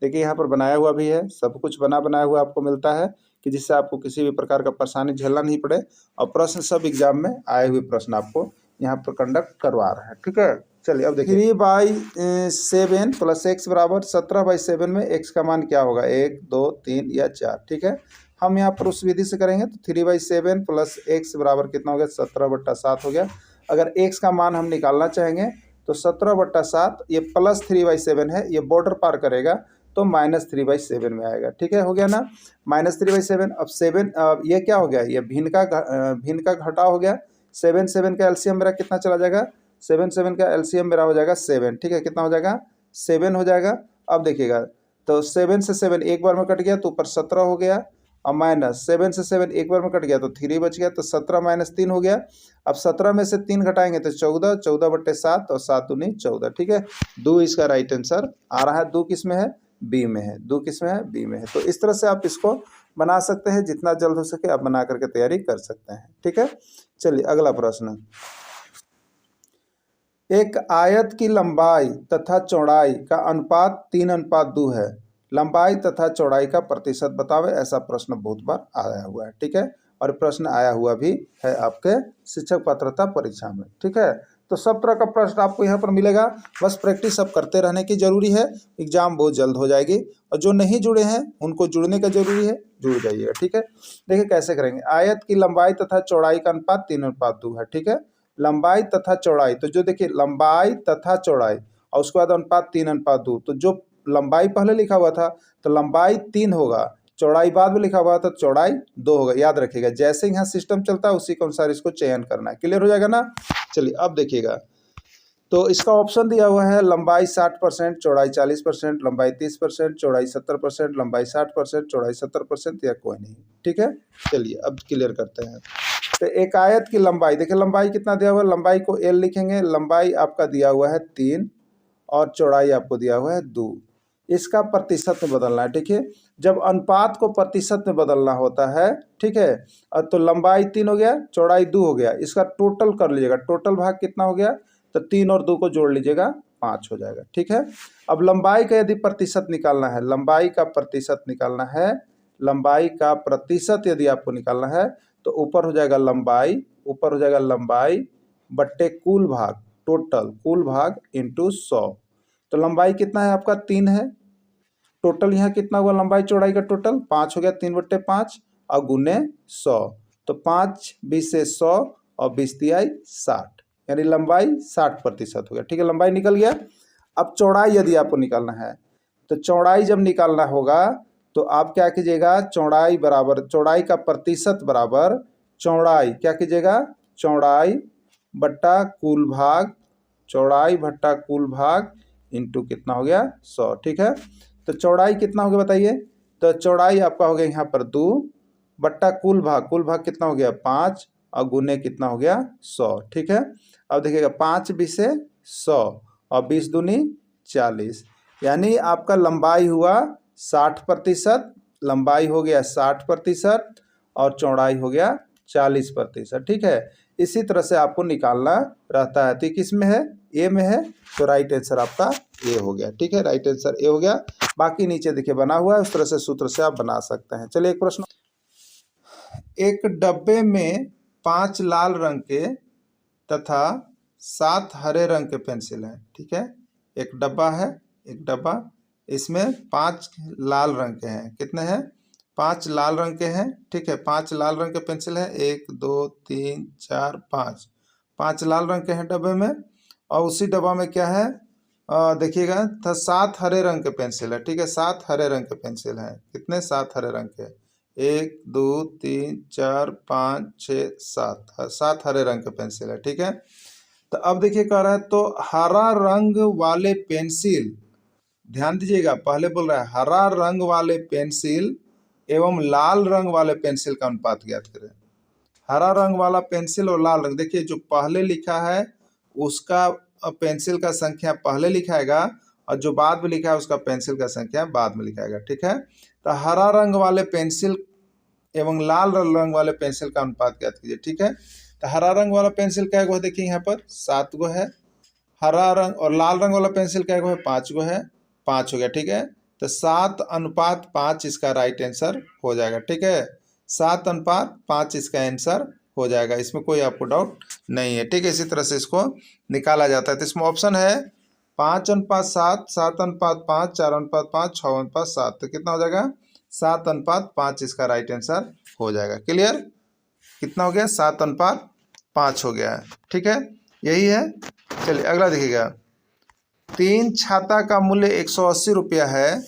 [SPEAKER 1] देखिए यहाँ पर बनाया हुआ भी है, सब कुछ बनाया हुआ आपको मिलता है कि जिससे आपको किसी भी प्रकार का परेशानी झेलना नहीं पड़े, और प्रश्न सब एग्जाम में आए हुए प्रश्न आपको यहाँ पर कंडक्ट करवा रहा है। ठीक है, चलिए अब देखिए 3/7 प्लस x बराबर 17/7 में x का मान क्या होगा, 1 2 3 या 4। ठीक है, हम यहाँ पर उस विधि से करेंगे, तो 3/7 प्लस x बराबर कितना हो गया, 17/7 हो गया। अगर x का मान हम निकालना चाहेंगे तो 17/7, ये प्लस 3/7 है, ये बॉर्डर पार करेगा तो -3/7 में आएगा। ठीक है, हो गया ना, -3/7। अब 7 ये क्या हो गया, ये भिन्न का घटा हो गया। 7 का एलसीएम मेरा कितना चला जाएगा, 7 का एलसीएम मेरा हो जाएगा 7। ठीक है, कितना हो जाएगा, 7 हो जाएगा। अब देखिएगा, तो 7 से 7 एक बार में कट गया तो ऊपर 17 हो गया, और माइनस 7 से 7 एक बार में कट गया तो 3 बच गया, तो 17 - 3 हो गया। अब 17 में से 3 घटाएंगे तो 14, 14/7 और 7 दूनी 14। ठीक है, 2 इसका राइट आंसर आ रहा है। 2 किस में है, बी में है, 2 किस में है, बी में है। तो इस तरह से आप इसको बना सकते हैं, जितना जल्द हो सके आप बना करके तैयारी कर सकते हैं। ठीक है, चलिए अगला प्रश्न, एक आयत की लंबाई तथा चौड़ाई का अनुपात 3:2 है, लंबाई तथा चौड़ाई का प्रतिशत बतावे। ऐसा प्रश्न बहुत बार आया हुआ है। ठीक है, और प्रश्न आया हुआ भी है आपके शिक्षक पात्रता परीक्षा में। ठीक है, तो सब तरह का प्रश्न आपको यहाँ पर मिलेगा, बस प्रैक्टिस सब करते रहने की जरूरी है, एग्जाम बहुत जल्द हो जाएगी। और जो नहीं जुड़े हैं उनको जुड़ने का जरूरी है, जुड़ जाइएगा। ठीक है, देखिए कैसे करेंगे, आयत की लंबाई तथा चौड़ाई का अनुपात 3:2 है। ठीक है, लंबाई तथा चौड़ाई, तो जो देखिए लंबाई तथा चौड़ाई और उसके बाद अनुपात 3:2। तो जो लंबाई पहले लिखा हुआ था तो लंबाई 3 होगा, चौड़ाई बाद में लिखा हुआ था तो चौड़ाई 2 होगा। याद रखिएगा, जैसे यहाँ सिस्टम चलता है उसी के अनुसार इसको चयन करना है। क्लियर हो जाएगा ना। चलिए अब देखिएगा, तो इसका ऑप्शन दिया हुआ है लंबाई 60%, चौड़ाई 40%, लंबाई 30%, चौड़ाई 70%, लंबाई 60%, चौड़ाई 70% या कोई नहीं। ठीक है, चलिए अब क्लियर करते हैं। तो एक आयत की लंबाई देखिए, लंबाई कितना दिया हुआ है, लंबाई को L लिखेंगे, लंबाई आपका दिया हुआ है 3 और चौड़ाई आपको दिया हुआ है 2। इसका प्रतिशत में बदलना है। ठीक है, जब अनुपात को प्रतिशत में बदलना होता है, ठीक है, तो लंबाई 3 हो गया, चौड़ाई 2 हो गया, इसका टोटल कर लीजिएगा। टोटल भाग कितना हो गया, तो 3 और 2 को जोड़ लीजिएगा, 5 हो जाएगा। ठीक है, अब लंबाई का यदि प्रतिशत निकालना है, लंबाई का प्रतिशत निकालना है, लंबाई का प्रतिशत यदि आपको निकालना है तो ऊपर हो जाएगा लंबाई, ऊपर हो जाएगा लंबाई बट्टे कुल भाग, टोटल कुल भाग इंटू 100। तो लंबाई कितना है आपका 3 है, टोटल यहाँ कितना हुआ लंबाई चौड़ाई का टोटल 5 हो गया, 3/5 और गुने 100। तो 5 20 से 100 और 20 तिहाई 60, यानी लंबाई 60% हो गया। ठीक है, लंबाई निकल गया। अब चौड़ाई यदि आपको निकालना है तो चौड़ाई जब निकालना होगा तो आप क्या कीजिएगा, चौड़ाई बराबर, चौड़ाई का प्रतिशत बराबर चौड़ाई, क्या कीजिएगा, चौड़ाई बट्टा कुल भाग, चौड़ाई भट्टा कुल भाग इंटू कितना हो गया 100। ठीक है, तो चौड़ाई कितना हो गया बताइए, तो चौड़ाई आपका हो गया यहाँ पर 2 बट्टा कुल भाग कितना हो गया 5 और गुने कितना हो गया 100। ठीक है, अब देखिएगा 5 20 से 100 और 20 दूनी 40, यानी आपका लंबाई हुआ 60%, लंबाई हो गया 60% और चौड़ाई हो गया 40%। ठीक है, इसी तरह से आपको निकालना रहता है। तो किस में है, ए में है, तो राइट आंसर आपका ए हो गया। ठीक है, राइट आंसर ए हो गया। बाकी नीचे देखिए बना हुआ है, उस तरह से सूत्र से आप बना सकते हैं। चलिए एक प्रश्न, एक डब्बे में 5 लाल रंग के तथा 7 हरे रंग के पेंसिल हैं। ठीक है, एक डब्बा है, एक डब्बा, इसमें 5 लाल रंग के हैं। कितने हैं, 5 लाल रंग के हैं। ठीक है, 5 लाल रंग के पेंसिल है, 1 2 3 4 5, 5 लाल रंग के हैं डब्बे में। और उसी डब्बा में क्या है, देखिएगा, था 7 हरे रंग के पेंसिल है। ठीक है, 7 हरे रंग के पेंसिल हैं। कितने, 7 हरे रंग के, 1 2 3 4 5 6 7, 7 हरे रंग के पेंसिल है। ठीक है, तो अब देखिए कह रहा है, तो हरा रंग वाले पेंसिल, ध्यान दीजिएगा, पहले बोल रहा है हरा रंग वाले पेंसिल एवं लाल रंग वाले पेंसिल का अनुपात ज्ञात करें। हरा रंग वाला पेंसिल और लाल रंग, देखिए जो पहले लिखा है उसका पेंसिल का संख्या पहले लिखाएगा और जो बाद में लिखा है उसका पेंसिल का संख्या बाद में लिखाएगा। ठीक है, तो हरा रंग वाले पेंसिल एवं लाल रंग वाले पेंसिल का अनुपात ज्ञात कीजिए। ठीक है, तो हरा रंग वाला पेंसिल क्या गो है, देखिए यहाँ पर 7 गो है, हरा रंग, और लाल रंग वाला पेंसिल क्या गो है, 5 गो है, 5 हो गया। ठीक है, तो 7:5 इसका राइट आंसर हो जाएगा। ठीक है, 7:5 इसका आंसर हो जाएगा, इसमें कोई आपको डाउट नहीं है। ठीक है, इसी तरह से इसको निकाला जाता है। तो इसमें ऑप्शन है 5:7, 7:5, 4:5, 6:7, तो कितना हो जाएगा, 7:5 इसका राइट आंसर हो जाएगा। क्लियर, कितना हो गया, 7:5 हो गया है। ठीक है, यही है। चलिए अगला देखिएगा, 3 छाता का मूल्य 180 रुपया है,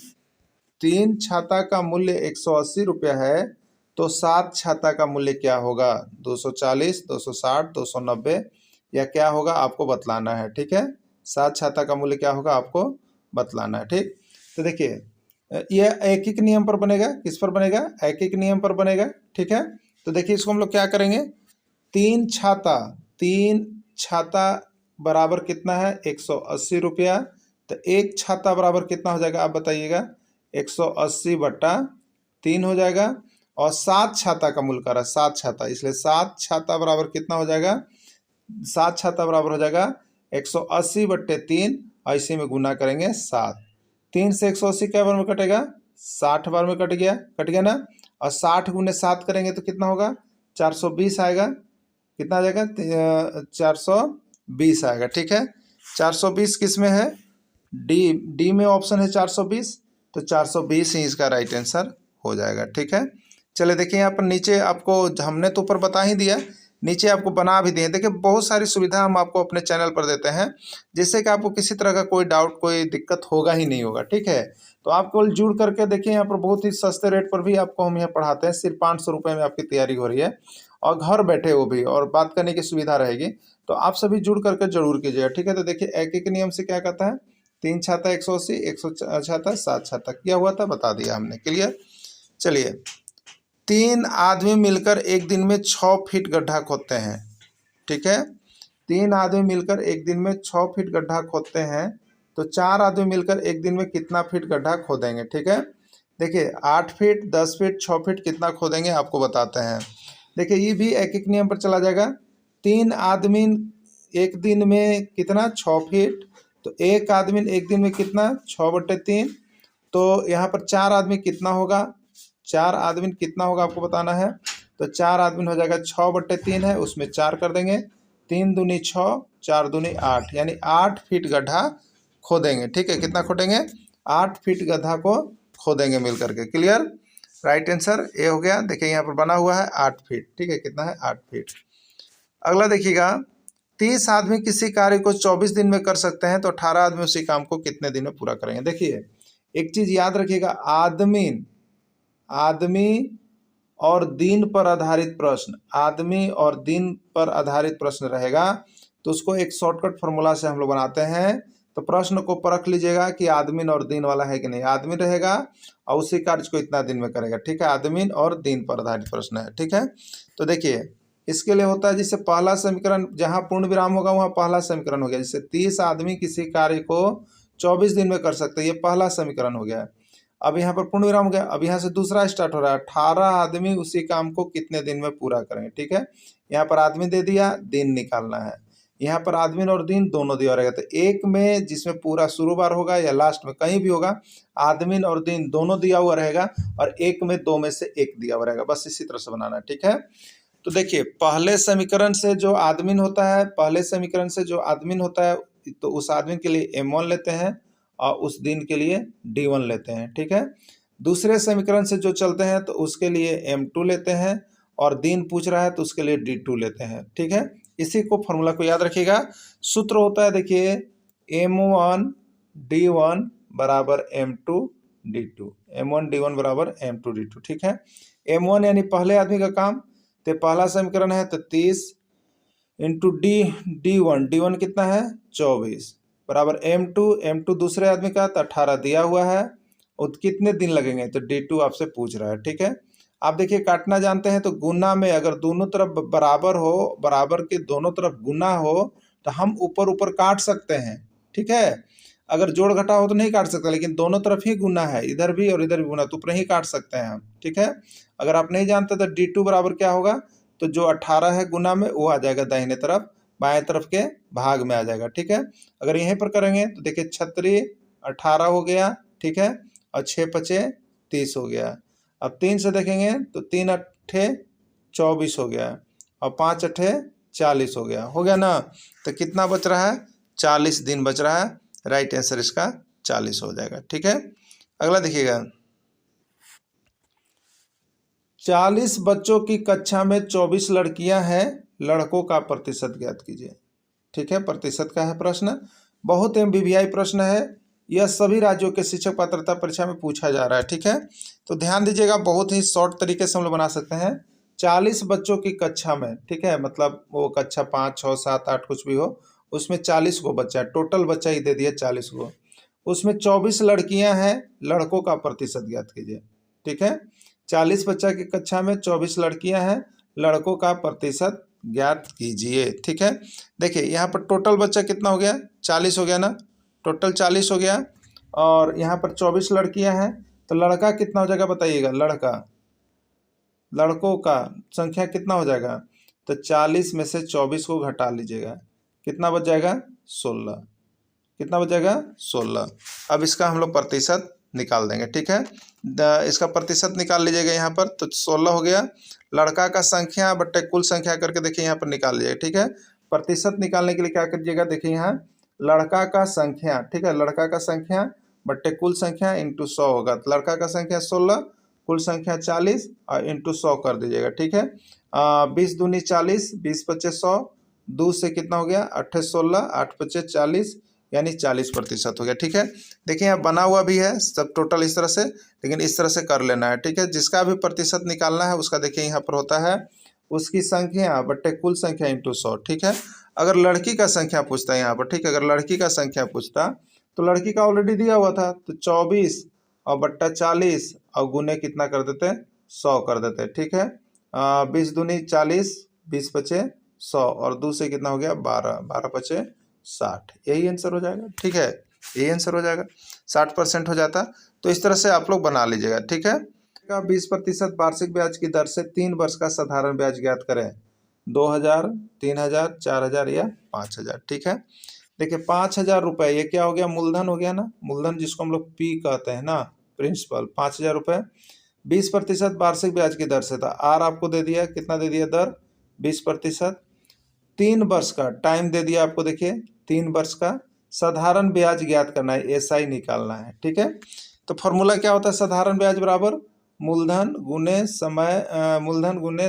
[SPEAKER 1] 3 छाता का मूल्य 180 रुपया है, तो 7 छाता का मूल्य क्या होगा, 240, 260, 290 या क्या होगा आपको बतलाना है। ठीक है, 7 छाता का मूल्य क्या होगा आपको बतलाना है। ठीक, तो देखिए ये एक एक नियम पर बनेगा, किस पर बनेगा, एक एक नियम पर बनेगा। ठीक है, तो देखिए इसको हम लोग क्या करेंगे, 3 छाता बराबर कितना है 180 रुपया, तो 1 छाता बराबर कितना हो जाएगा आप बताइएगा, 180/3 हो जाएगा। और 7 छाता का मूल्य कर रहा है, 7 छाता, इसलिए 7 छाता बराबर कितना हो जाएगा, 7 छाता बराबर हो जाएगा 180/3, और इसी में गुना करेंगे 7। 3 से 180 क्या बार में कटेगा, 60 बार में कट गया ना। और 60 गुने 7 करेंगे तो कितना होगा, 420 आएगा। कितना आ जाएगा, 420 आएगा। ठीक है, 420 किस में है, डी में ऑप्शन है 420, तो 420 ही इसका राइट आंसर हो जाएगा। ठीक है, चले देखिए यहाँ पर नीचे आपको हमने तो ऊपर बता ही दिया नीचे आपको बना भी दिए। देखिए बहुत सारी सुविधा हम आपको अपने चैनल पर देते हैं, जिससे कि आपको किसी तरह का कोई डाउट, कोई दिक्कत होगा ही नहीं होगा। ठीक है, तो आप केवल जुड़ करके देखिए, यहाँ पर बहुत ही सस्ते रेट पर भी आपको हम यहाँ पढ़ाते हैं। सिर्फ 500 रुपये में आपकी तैयारी हो रही है, और घर बैठे वो भी, और बात करने की सुविधा रहेगी। तो आप सभी जुड़ करके जरूर कीजिएगा। ठीक है, तो देखिए एक एक नियम से क्या कहता है, 3 छाता 180, 100 छाता 7 छाता किया हुआ था, बता दिया हमने। क्लियर। चलिए, 3 आदमी मिलकर एक दिन में 6 फीट गड्ढा खोदते हैं। ठीक है, 3 आदमी मिलकर एक दिन में 6 फीट गड्ढा खोदते हैं, तो 4 आदमी मिलकर एक दिन में कितना फीट गड्ढा खोदेंगे। ठीक है, देखिए 8 फीट, 10 फीट, 6 फीट कितना खोदेंगे आपको बताते हैं। देखिए ये भी एक एक नियम पर चला जाएगा। 3 आदमी एक दिन में कितना, 6 फीट, तो एक आदमी एक दिन में कितना, 6/3। तो यहाँ पर 4 आदमी कितना होगा, 4 आदमी कितना होगा आपको बताना है। तो 4 आदमी हो जाएगा 6/3 है, उसमें 4 कर देंगे। 3 दूनी 6, 4 दूनी 8, यानी 8 फीट गड्ढा खोदेंगे। ठीक है, कितना खोदेंगे, 8 फीट गड्ढा को खोदेंगे मिल करके। क्लियर। राइट आंसर ए हो गया। देखिए यहाँ पर बना हुआ है 8 फीट। ठीक है, कितना है, 8 फीट। अगला देखिएगा, 30 आदमी किसी कार्य को 24 दिन में कर सकते हैं, तो 18 आदमी उसी काम को कितने दिन में पूरा करेंगे। देखिए एक चीज याद रखिएगा, आदमी और दिन पर आधारित प्रश्न, आदमी और दिन पर आधारित प्रश्न रहेगा, तो उसको एक शॉर्टकट फॉर्मूला से हम लोग बनाते हैं। तो प्रश्न को परख लीजिएगा कि आदमी और दिन वाला है कि नहीं। आदमी रहेगा और उसी कार्य को इतना दिन में करेगा। ठीक है, आदमी और दिन पर आधारित प्रश्न है। ठीक है, तो देखिए इसके लिए होता है, जिससे पहला समीकरण, जहां पूर्ण विराम होगा वहां पहला समीकरण हो गया। जैसे 30 आदमी किसी कार्य को 24 दिन में कर सकते हैं, ये पहला समीकरण हो गया। अब यहाँ पर पूर्ण विराम हो गया। अब यहाँ से दूसरा स्टार्ट हो रहा है, 18 आदमी उसी काम को कितने दिन में पूरा करेंगे। ठीक है, यहाँ पर आदमी दे दिया, दिन निकालना है। यहाँ पर आदमी और दिन दोनों दिया रहेगा, तो एक में जिसमें पूरा शुरू बार होगा या लास्ट में कहीं भी होगा, आदमी और दिन दोनों दिया हुआ रहेगा, और एक में दो में से एक दिया हुआ रहेगा। बस इसी तरह से बनाना है। ठीक है, तो देखिए पहले समीकरण से जो आदमी होता है, पहले समीकरण से जो आदमी होता है, तो उस आदमी के लिए M1 लेते हैं और उस दिन के लिए D1 लेते हैं। ठीक है, दूसरे समीकरण से जो चलते हैं तो उसके लिए M2 लेते हैं, और दिन पूछ रहा है तो उसके लिए D2 लेते हैं। ठीक है, इसी को फॉर्मूला को याद रखिएगा। सूत्र होता है, देखिए M1 D1 बराबर M2 D2, M1 D1 बराबर M2 D2। ठीक है, M1 यानी पहले आदमी का काम, तो पहला समीकरण है, तो 30 इंटू D1 कितना है, 24 बराबर M2 दूसरे आदमी का, तो 18 दिया हुआ है, और कितने दिन लगेंगे, तो D2 आपसे पूछ रहा है। ठीक है, आप देखिए काटना जानते हैं, तो गुना में अगर दोनों तरफ बराबर हो, बराबर के दोनों तरफ गुना हो, तो हम ऊपर ऊपर काट सकते हैं। ठीक है, अगर जोड़ घटा हो तो नहीं काट सकते, लेकिन दोनों तरफ ही गुना है, इधर भी और इधर भी गुना, तो ऊपर ही काट सकते हैं हम। ठीक है, अगर आप नहीं जानते तो D2 बराबर क्या होगा, तो जो 18 है गुना में वो आ जाएगा दाहिने तरफ, बाएं तरफ के भाग में आ जाएगा। ठीक है, अगर यहीं पर करेंगे तो देखिए 36 18 हो गया। ठीक है, और 6 5 30 हो गया। अब 3 से देखेंगे तो 3 8 24 हो गया, और 5 8 40 हो गया ना। तो कितना बच रहा है, 40 दिन बच रहा है। राइट आंसर इसका 40 हो जाएगा। ठीक है, अगला देखिएगा, 40 बच्चों की कक्षा में 24 लड़कियां हैं, लड़कों का प्रतिशत ज्ञात कीजिए। ठीक है, प्रतिशत का है प्रश्न, बहुत MBBI प्रश्न है, यह सभी राज्यों के शिक्षक पात्रता परीक्षा में पूछा जा रहा है। ठीक है, तो ध्यान दीजिएगा, बहुत ही शॉर्ट तरीके से हम लोग बना सकते हैं। 40 बच्चों की कक्षा में, ठीक है, मतलब वो कक्षा 5 6 7 8 कुछ भी हो, उसमें 40 को बच्चा, टोटल बच्चा ही दे दिया 40 को, उसमें 24 लड़कियां हैं, लड़कों का प्रतिशत ज्ञात कीजिए। ठीक है, 40 बच्चा की कक्षा में 24 लड़कियां हैं, लड़कों का प्रतिशत ज्ञात कीजिए। ठीक है, देखिए यहाँ पर टोटल बच्चा कितना हो गया, 40 हो गया ना, टोटल 40 हो गया, और यहाँ पर 24 लड़कियां हैं, तो लड़का कितना हो जाएगा बताइएगा, लड़कों का संख्या कितना हो जाएगा, तो 40 में से 24 को घटा लीजिएगा, कितना बच जाएगा, 16। कितना बच जाएगा, 16। अब इसका हम लोग प्रतिशत निकाल देंगे। ठीक है, इसका प्रतिशत निकाल लीजिएगा यहाँ पर, तो 16 हो गया। लड़का का संख्या बट्टे कुल संख्या करके देखिए यहाँ पर निकाल लीजिएगा। ठीक है, प्रतिशत निकालने के लिए क्या करिएगा, देखिए यहाँ लड़का का संख्या, ठीक है, लड़का का संख्या बट्टे कुल संख्या इंटू 100 होगा, तो लड़का का संख्या 16, कुल संख्या 40 और इंटू 100 कर दीजिएगा। ठीक है, 20 दूनी 40, 20 पच्चे 100, 2 से कितना हो गया 8 16, 8 पच्चे 40, यानी 40% हो गया। ठीक है, देखिए यहाँ बना हुआ भी है सब टोटल इस तरह से, लेकिन इस तरह से कर लेना है। ठीक है, जिसका भी प्रतिशत निकालना है उसका देखिए यहाँ पर होता है उसकी संख्या बट्टे कुल संख्या इंटू 100। ठीक है, अगर लड़की का संख्या पूछता है यहाँ पर, ठीक है, अगर लड़की का संख्या पूछता तो लड़की का ऑलरेडी दिया हुआ था, तो 24 और बट्टा 40 और गुने कितना कर देते 100 कर देते। ठीक है, 20 दूनी 40, 20 पचे 100 और 2 से कितना हो गया 12, 12 पचे 60, यही आंसर हो जाएगा। ठीक है, यही आंसर हो जाएगा, 60% हो जाता। तो इस तरह से आप लोग बना लीजिएगा। ठीक है, 20% वार्षिक ब्याज की दर से 3 वर्ष का साधारण ब्याज ज्ञात करें, 2000, 3000, 4000 या 5000। ठीक है, देखिए 5000 रुपये ये क्या हो गया, मूलधन हो गया ना, मूलधन जिसको हम लोग पी कहते हैं ना, प्रिंसिपल। 5000 रुपये 20% वार्षिक ब्याज की दर से था, आर आपको दे दिया, कितना दे दिया दर 20%, 3 वर्ष का टाइम दे दिया आपको, देखिए 3 वर्ष का साधारण ब्याज ज्ञात करना है, एसआई निकालना है। ठीक है, तो फॉर्मूला क्या होता है, साधारण ब्याज बराबर मूलधन गुने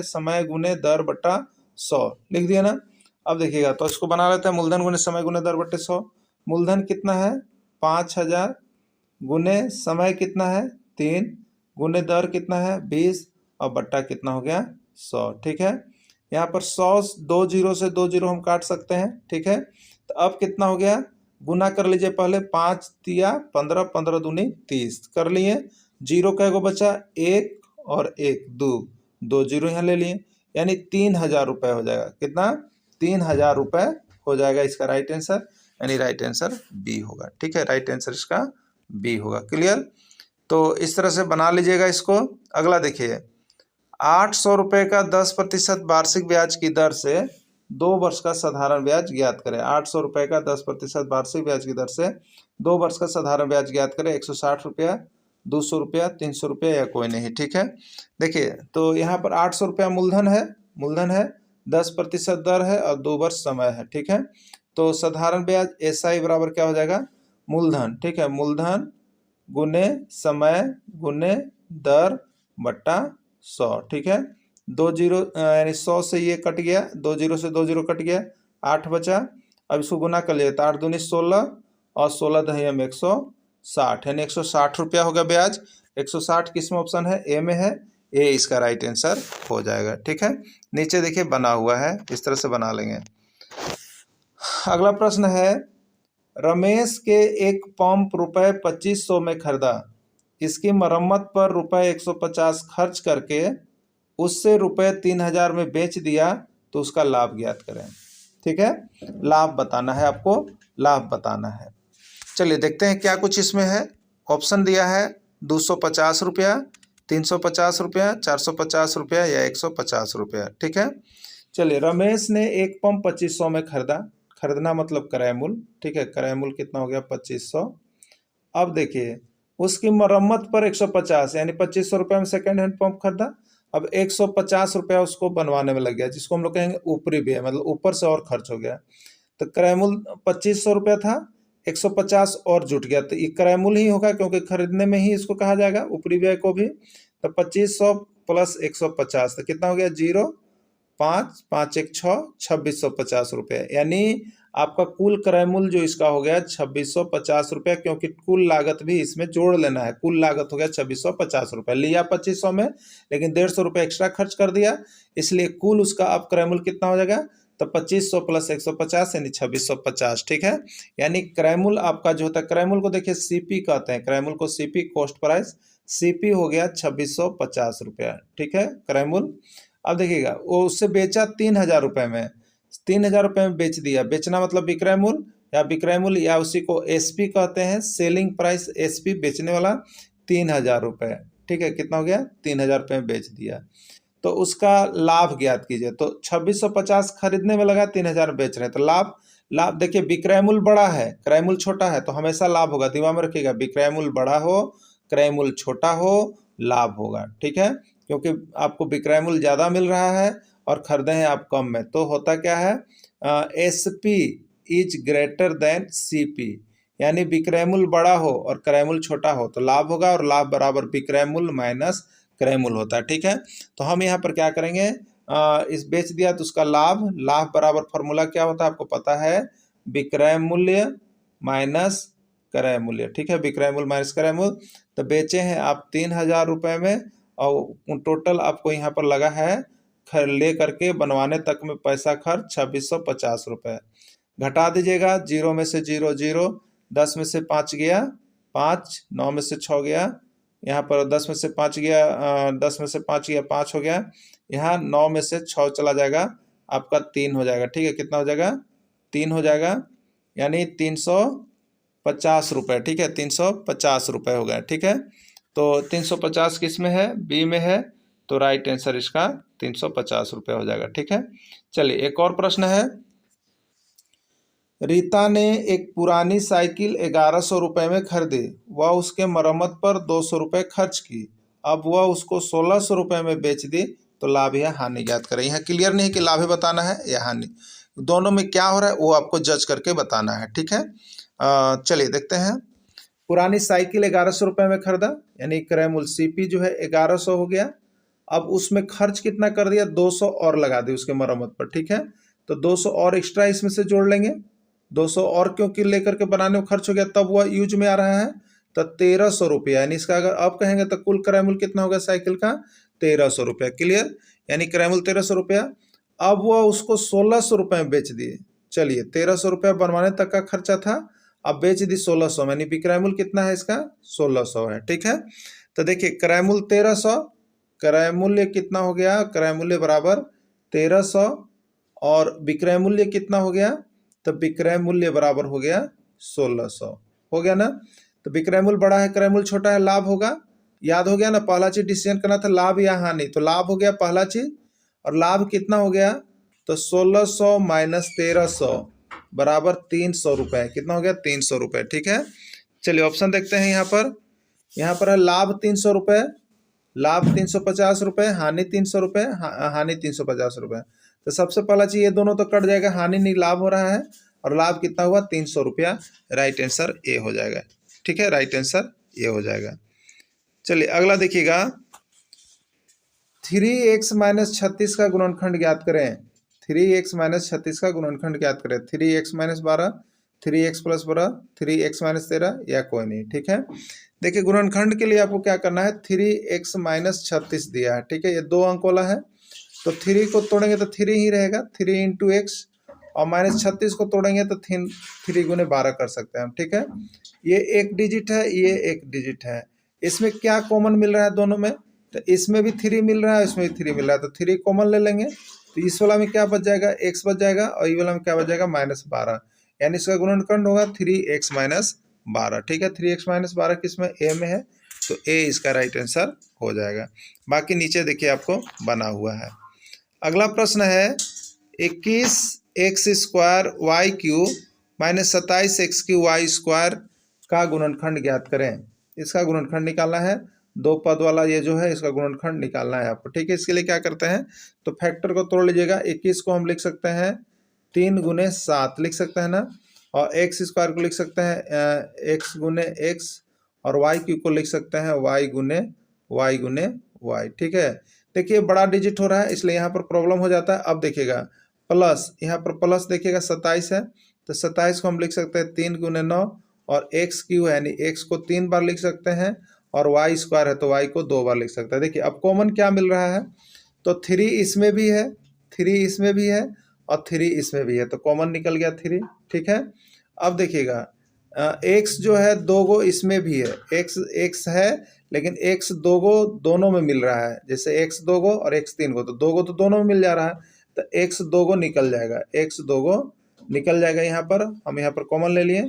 [SPEAKER 1] समय गुने दर बट्टा 100, लिख दिया ना। अब देखिएगा तो इसको बना लेते हैं, मूलधन गुने समय गुने दर बट्टे 100। मूलधन कितना है 5000, गुने समय कितना है 3, गुने दर कितना है 20 और बट्टा कितना हो गया 100। ठीक है, यहाँ पर 100 2 जीरो से 2 जीरो हम काट सकते हैं। ठीक है, तो अब कितना हो गया, गुना कर लीजिए पहले, 5 तिया 15, 15 दूनी 30 कर लिए, जीरो कैगो बचा 1 और 1 2, 2 जीरो यहाँ ले लिए, यानी 3000 रुपये हो जाएगा। कितना 3000 रुपये हो जाएगा इसका राइट आंसर, यानी राइट आंसर बी होगा। ठीक है, राइट आंसर इसका बी होगा। क्लियर, तो इस तरह से बना लीजिएगा इसको। अगला देखिए, 800 रुपये का 10% वार्षिक ब्याज की दर से 2 वर्ष का साधारण ब्याज ज्ञात करें। 800 रुपये का 10% वार्षिक ब्याज की दर से 2 वर्ष का साधारण ब्याज ज्ञात करें, 160 रुपया, 200 रुपया, 300 रुपया या कोई नहीं। ठीक है, देखिए तो यहाँ पर 800 रुपया मूलधन है, 10% दर है और 2 वर्ष समय है। ठीक है, तो साधारण ब्याज एसआई बराबर क्या हो जाएगा, मूलधन। ठीक है, मूलधन गुने समय गुने दर बट्टा 100। ठीक है, 2 जीरो यानी 100 से ये कट गया, 2 जीरो से 2 जीरो कट गया, 8 बचा। अब इसको गुना कर लिए तो 8 दूनी 16 और 16 दही हम 160, यानी 160 रुपया हो गया ब्याज। 160 किस में ऑप्शन है, ए में है, ए इसका राइट आंसर हो जाएगा। ठीक है, नीचे देखिए बना हुआ है, इस तरह से बना लेंगे। अगला प्रश्न है, रमेश के एक पंप रुपये 2500 में खरीदा, इसकी मरम्मत पर रुपये 150 खर्च करके उससे रुपये 3000 में बेच दिया, तो उसका लाभ ज्ञात करें। ठीक है, लाभ बताना है आपको, लाभ बताना है। चलिए देखते हैं क्या कुछ इसमें है। ऑप्शन दिया है 250 रुपया, 350 रुपया, 450 रुपया या 150 रुपया। ठीक है, चलिए रमेश ने एक पंप 2500 में खरीदना मतलब क्रय मूल्य। ठीक है, क्रय मूल्य कितना हो गया 2500। अब देखिए उसकी मरम्मत पर 150, यानी 2500 रुपये में सेकेंड हैंड पंप खरीदा, अब 150 रुपया उसको बनवाने में लग गया, जिसको हम लोग कहेंगे ऊपरी व्यय, मतलब ऊपर से और खर्च हो गया। तो क्रय मूल्य 2500 रुपया था, 150 और जुट गया, तो ये क्रय मूल्य ही होगा, क्योंकि खरीदने में ही इसको कहा जाएगा ऊपरी व्यय को भी। तो 2500 प्लस 150 तो कितना हो गया 0, 5, 5 1 6, 2650 रुपये, यानी आपका कुल क्रय मूल्य जो इसका हो गया 2650 रुपया, क्योंकि कुल लागत भी इसमें जोड़ लेना है। कुल लागत हो गया 2650 रुपया, लिया 2500 में, लेकिन 150 रुपये एक्स्ट्रा खर्च कर दिया, इसलिए कुल उसका अब क्रय मूल्य कितना हो जाएगा, तो 2500 प्लस 150 यानी 2650। ठीक है, यानी क्रय मूल्य आपका जो होता है, क्रय मूल्य को देखिए सीपी कहते हैं, क्रय मूल्य को सीपी कॉस्ट प्राइस, सीपी हो गया 2650 रुपया। ठीक है, क्रय मूल्य। अब देखिएगा वो उससे बेचा 3000 रुपये में, 3000 रुपये में बेच दिया, बेचना मतलब विक्रय मूल्य या विक्रय मूल्य या उसी को एसपी कहते हैं, सेलिंग प्राइस एसपी, बेचने वाला 3000 रुपये। ठीक है, कितना हो गया 3000 रुपये में बेच दिया, तो उसका लाभ ज्ञात कीजिए। तो 2650 खरीदने में लगा, 3000 बेच रहे हैं, तो लाभ देखिए विक्रय मूल्य बड़ा है, क्रय मूल्य छोटा है, तो हमेशा लाभ होगा, दिमाग में रखिएगा, विक्रय मूल्य बड़ा हो क्रय मूल्य छोटा हो लाभ होगा। ठीक है, क्योंकि आपको विक्रय मूल्य ज़्यादा मिल रहा है और खरीदे हैं आप कम में, तो होता क्या है SP is greater than CP, यानी विक्रय मूल्य बड़ा हो और क्रय मूल्य छोटा हो तो लाभ होगा, और लाभ बराबर विक्रय मूल्य माइनस क्रय मूल्य होता है। ठीक है, तो हम यहाँ पर क्या करेंगे,
[SPEAKER 2] इस बेच दिया तो उसका लाभ, लाभ बराबर फॉर्मूला क्या होता है आपको पता है, विक्रय मूल्य माइनस क्रय मूल्य। ठीक है, विक्रय मूल्य माइनस क्रय मूल्य। तो बेचे हैं आप 3,000 रुपये में और टोटल आपको यहाँ पर लगा है ले करके बनवाने तक में पैसा खर्च 2650 रुपये। घटा दीजिएगा, 0 में से 0 0, 10 में से 5 गया 5, 9 में से 6 गया, यहाँ पर 10 में से 5 गया 10 में से 5 गया 5 हो गया, यहाँ 9 में से 6 चला जाएगा आपका 3 हो जाएगा। ठीक है, कितना हो जाएगा 3 हो जाएगा, यानी 350 रुपये। ठीक है, 350 रुपये हो गए। ठीक है, तो 350 किस में है, बी में है, तो राइट आंसर इसका 350 रुपये हो जाएगा। ठीक है, चलिए एक और प्रश्न है। रीता ने एक पुरानी साइकिल 1100 रुपये में खरीदी, वह उसके मरम्मत पर 200 रुपये खर्च की, अब वह उसको 1600 रुपये में बेच दी, तो लाभ या हानि ज्ञात करें। यहाँ क्लियर नहीं कि लाभ ही बताना है या हानि, दोनों में क्या हो रहा है वो आपको जज करके बताना है। ठीक है, चलिए देखते हैं। पुरानी साइकिल 1100 रुपये में खरीदा, यानी क्रय मूल्य सीपी जो है 1100 हो गया। अब उसमें खर्च कितना कर दिया, 200 और लगा दी उसके मरम्मत पर। ठीक है, तो 200 और एक्स्ट्रा इसमें से जोड़ लेंगे, 200 और क्योंकि लेकर के बनाने में खर्च हो गया, तब वह यूज में आ रहा है, तो 1300 रुपया, यानी इसका अगर अब कहेंगे तो कुल क्रय मूल्य कितना होगा साइकिल का, 1300 रुपया। क्लियर, यानी क्रय मूल्य 1300 रुपया। अब वह उसको 1600 रुपये में बेच दिए। चलिए 1300 रुपया बनवाने तक का खर्चा था, अब बेच दी 1600 में, यानी विक्रय मूल्य कितना है इसका, 1600 है। ठीक है, तो देखिए क्रय मूल्य 1300, क्रय मूल्य कितना हो गया, क्रय मूल्य बराबर 1300 और विक्रय मूल्य कितना हो गया, तो विक्रय मूल्य बराबर हो गया 1600। हो गया ना, तो विक्रय मूल्य बड़ा है क्रय मूल्य छोटा है, लाभ होगा। याद हो गया ना, पहला चीज डिसीजन करना था लाभ या हानि, तो लाभ हो गया पहला चीज, और लाभ कितना हो गया, तो 1600 माइनस 1300 बराबर 300 रुपये। कितना हो गया, 300 रुपये। ठीक है, चलिए ऑप्शन देखते हैं। यहाँ पर है लाभ 300 रुपये, लाभ 350 रुपये, हानि 300 रुपये, हानि 350 रुपये। तो सबसे पहला चीज ये दोनों तो कट जाएगा, हानि नहीं लाभ हो रहा है, और लाभ कितना हुआ 300 रुपया। राइट आंसर ए हो जाएगा। ठीक है, राइट आंसर ए हो जाएगा। चलिए अगला देखिएगा, 3x माइनस 36 का गुणनखंड ज्ञात करें। 3x माइनस 36 का गुणनखंड ज्ञात करें। 3x minus 12, 3x plus 12, 3x minus 13 या कोई नहीं। ठीक है, देखिए गुणनखंड के लिए आपको क्या करना है, 3x माइनस 36 दिया है। ठीक है, ये 2 अंक वाला है, तो 3 को तोड़ेंगे तो 3 ही रहेगा, 3 इंटू एक्स, और माइनस 36 को तोड़ेंगे तो 3 गुने 12 कर सकते हैं हम। ठीक है, ये एक डिजिट है, ये एक डिजिट है, इसमें क्या कॉमन मिल रहा है दोनों में, तो इसमें भी 3 मिल रहा है, इसमें भी 3 मिल रहा है, तो 3 कॉमन ले लेंगे, तो इस वाला में क्या बच जाएगा, x बच जाएगा, और ये वाला में क्या बच जाएगा, माइनस 12, यानी इसका गुणनखंड होगा 3x माइनस 12। ठीक है, 3x माइनस 12 किसमें, ए में है, तो ए इसका राइट आंसर हो जाएगा। बाकी नीचे देखिए आपको बना हुआ है। अगला प्रश्न है, 21x square y q minus 27x q y square का गुणनखंड ज्ञात करें। इसका गुणनखंड निकालना है, 2 पद वाला ये जो है इसका गुणनखंड निकालना है आपको। ठीक है, इसके लिए क्या करते हैं, तो फैक्टर को तोड़ लीजिएगा। 21 को हम लिख सकते हैं 3 गुने 7 लिख सकते हैं ना, और एक्स स्क्वायर को लिख सकते हैं x गुने x, और वाई क्यू को लिख सकते हैं y गुने y। ठीक है, देखिए बड़ा डिजिट हो रहा है इसलिए यहाँ पर प्रॉब्लम हो जाता है। अब देखिएगा प्लस, यहाँ पर प्लस देखिएगा 27 है, तो 27 को हम लिख सकते हैं 3 गुने 9, और एक्स क्यू है, यानी एक्स को 3 बार लिख सकते हैं, और वाई स्क्वायर है तो वाई को 2 बार लिख सकते हैं। देखिए अब कॉमन क्या मिल रहा है, तो 3 इसमें भी है, 3 इसमें भी है, और 3 इसमें भी है, तो कॉमन निकल गया 3। ठीक है, अब देखिएगा एक्स जो है 2 गो इसमें भी है, एक्स है, लेकिन एक्स 2 गो दोनों में मिल रहा है, जैसे एक्स 2 गो और एक्स 3 गो, तो 2 गो तो दोनों में मिल जा रहा है, तो एक्स 2 गो निकल जाएगा, एक्स 2 गो निकल जाएगा। यहाँ पर हम यहाँ पर कॉमन ले लिए,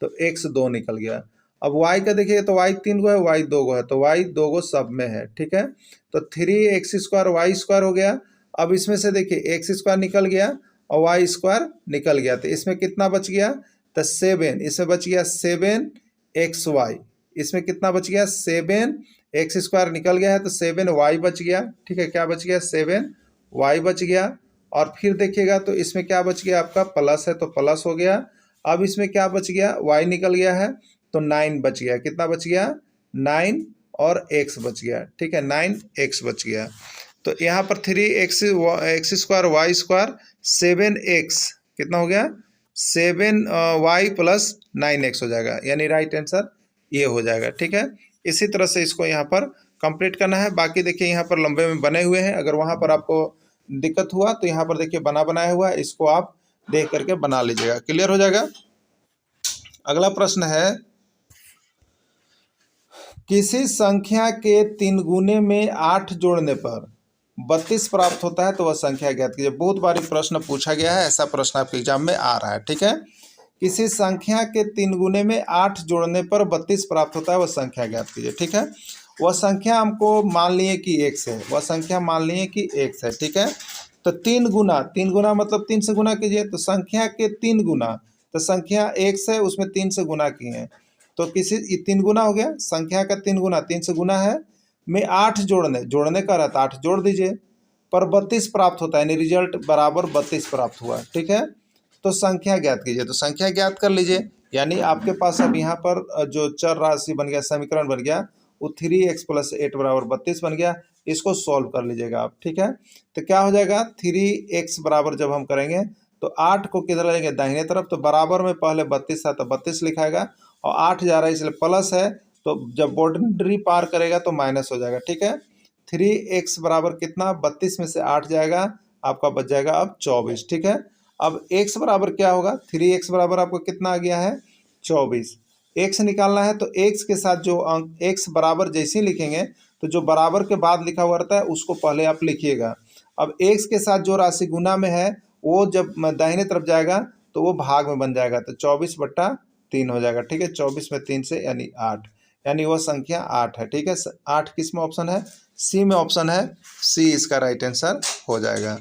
[SPEAKER 2] तो एक्स 2 निकल गया। अब वाई का देखिए, तो वाई 3 गो है, वाई 2 गो है, तो वाई 2 गो सब में है। ठीक है, तो 3x स्क्वायर वाई स्क्वायर हो गया। अब इसमें से देखिए एक्स स्क्वायर निकल गया और वाई स्क्वायर निकल गया, तो इसमें कितना बच गया, तो 7, इसमें बच गया 7xy, इसमें कितना बच गया 7x स्क्वायर निकल गया है, तो 7y बच गया। ठीक है, क्या बच गया, 7y बच गया। और फिर देखिएगा तो इसमें क्या बच गया आपका, प्लस है तो प्लस हो गया। अब इसमें क्या बच गया, y निकल गया है, तो 9 बच गया। कितना बच गया, 9 और x बच गया। ठीक है, 9x बच गया। तो यहाँ पर 3x स्क्वायर y² 7x कितना हो गया 7y प्लस 9x हो जाएगा, यानी राइट आंसर ये हो जाएगा। ठीक है, इसी तरह से इसको यहाँ पर कंप्लीट करना है। बाकी देखिए यहाँ पर लंबे में बने हुए हैं, अगर वहाँ पर आपको दिक्कत हुआ तो यहाँ पर देखिए बनाया हुआ है, इसको आप देख करके बना लीजिएगा, क्लियर हो जाएगा। अगला प्रश्न है, किसी संख्या के 3 गुने में 8 जोड़ने पर 32 प्राप्त होता है तो वह संख्या ज्ञात कीजिए। बहुत बार प्रश्न पूछा गया है, ऐसा प्रश्न आपके एग्जाम में आ रहा है। ठीक है, किसी संख्या के 3 गुने में 8 जोड़ने पर 32 प्राप्त होता है, वह संख्या ज्ञात कीजिए। ठीक है, वह संख्या हमको मान लिए कि x है, वह संख्या मान लिए कि x है। ठीक है, तो 3 गुना मतलब 3 से गुना कीजिए, तो संख्या के 3 गुना, तो संख्या x है उसमें 3 से गुना किए हैं, तो किसी 3 गुना हो गया, संख्या का 3 गुना 3 से गुना है, में 8 जोड़ने का रहता है, 8 जोड़ दीजिए, पर 32 प्राप्त होता है, यानी रिजल्ट बराबर 32 प्राप्त हुआ। ठीक है, तो संख्या ज्ञात कीजिए, तो संख्या ज्ञात कर लीजिए, यानी आपके पास अब यहाँ पर जो चर राशि बन गया, समीकरण बन गया, वो 3x + 8 बराबर 32 बन गया। इसको सॉल्व कर लीजिएगा आप। ठीक है, तो क्या हो जाएगा 3x बराबर जब हम करेंगे तो 8 को किधर लेंगे, दाहिने तरफ, तो बराबर में पहले 32 था तो 32 लिखाएगा, और 8 जा रहा है इसलिए प्लस है, तो जब बाउंड्री पार करेगा तो माइनस हो जाएगा। ठीक है, 3x बराबर कितना, 32 में से 8 जाएगा, आपका बच जाएगा अब 24। ठीक है, अब x बराबर क्या होगा, 3x बराबर आपको कितना आ गया है 24। x निकालना है तो x के साथ जो अंक x बराबर जैसे ही लिखेंगे तो जो बराबर के बाद लिखा हुआ रहता है उसको पहले आप लिखिएगा। अब x के साथ जो राशि गुना में है वो जब दाहिने तरफ जाएगा तो वो भाग में बन जाएगा, तो 24/3 हो जाएगा। ठीक है, 24 में 3 से यानी 8, यानी वह संख्या 8 है। ठीक है, 8 किस में ऑप्शन है, सी में ऑप्शन है, सी इसका राइट आंसर हो जाएगा।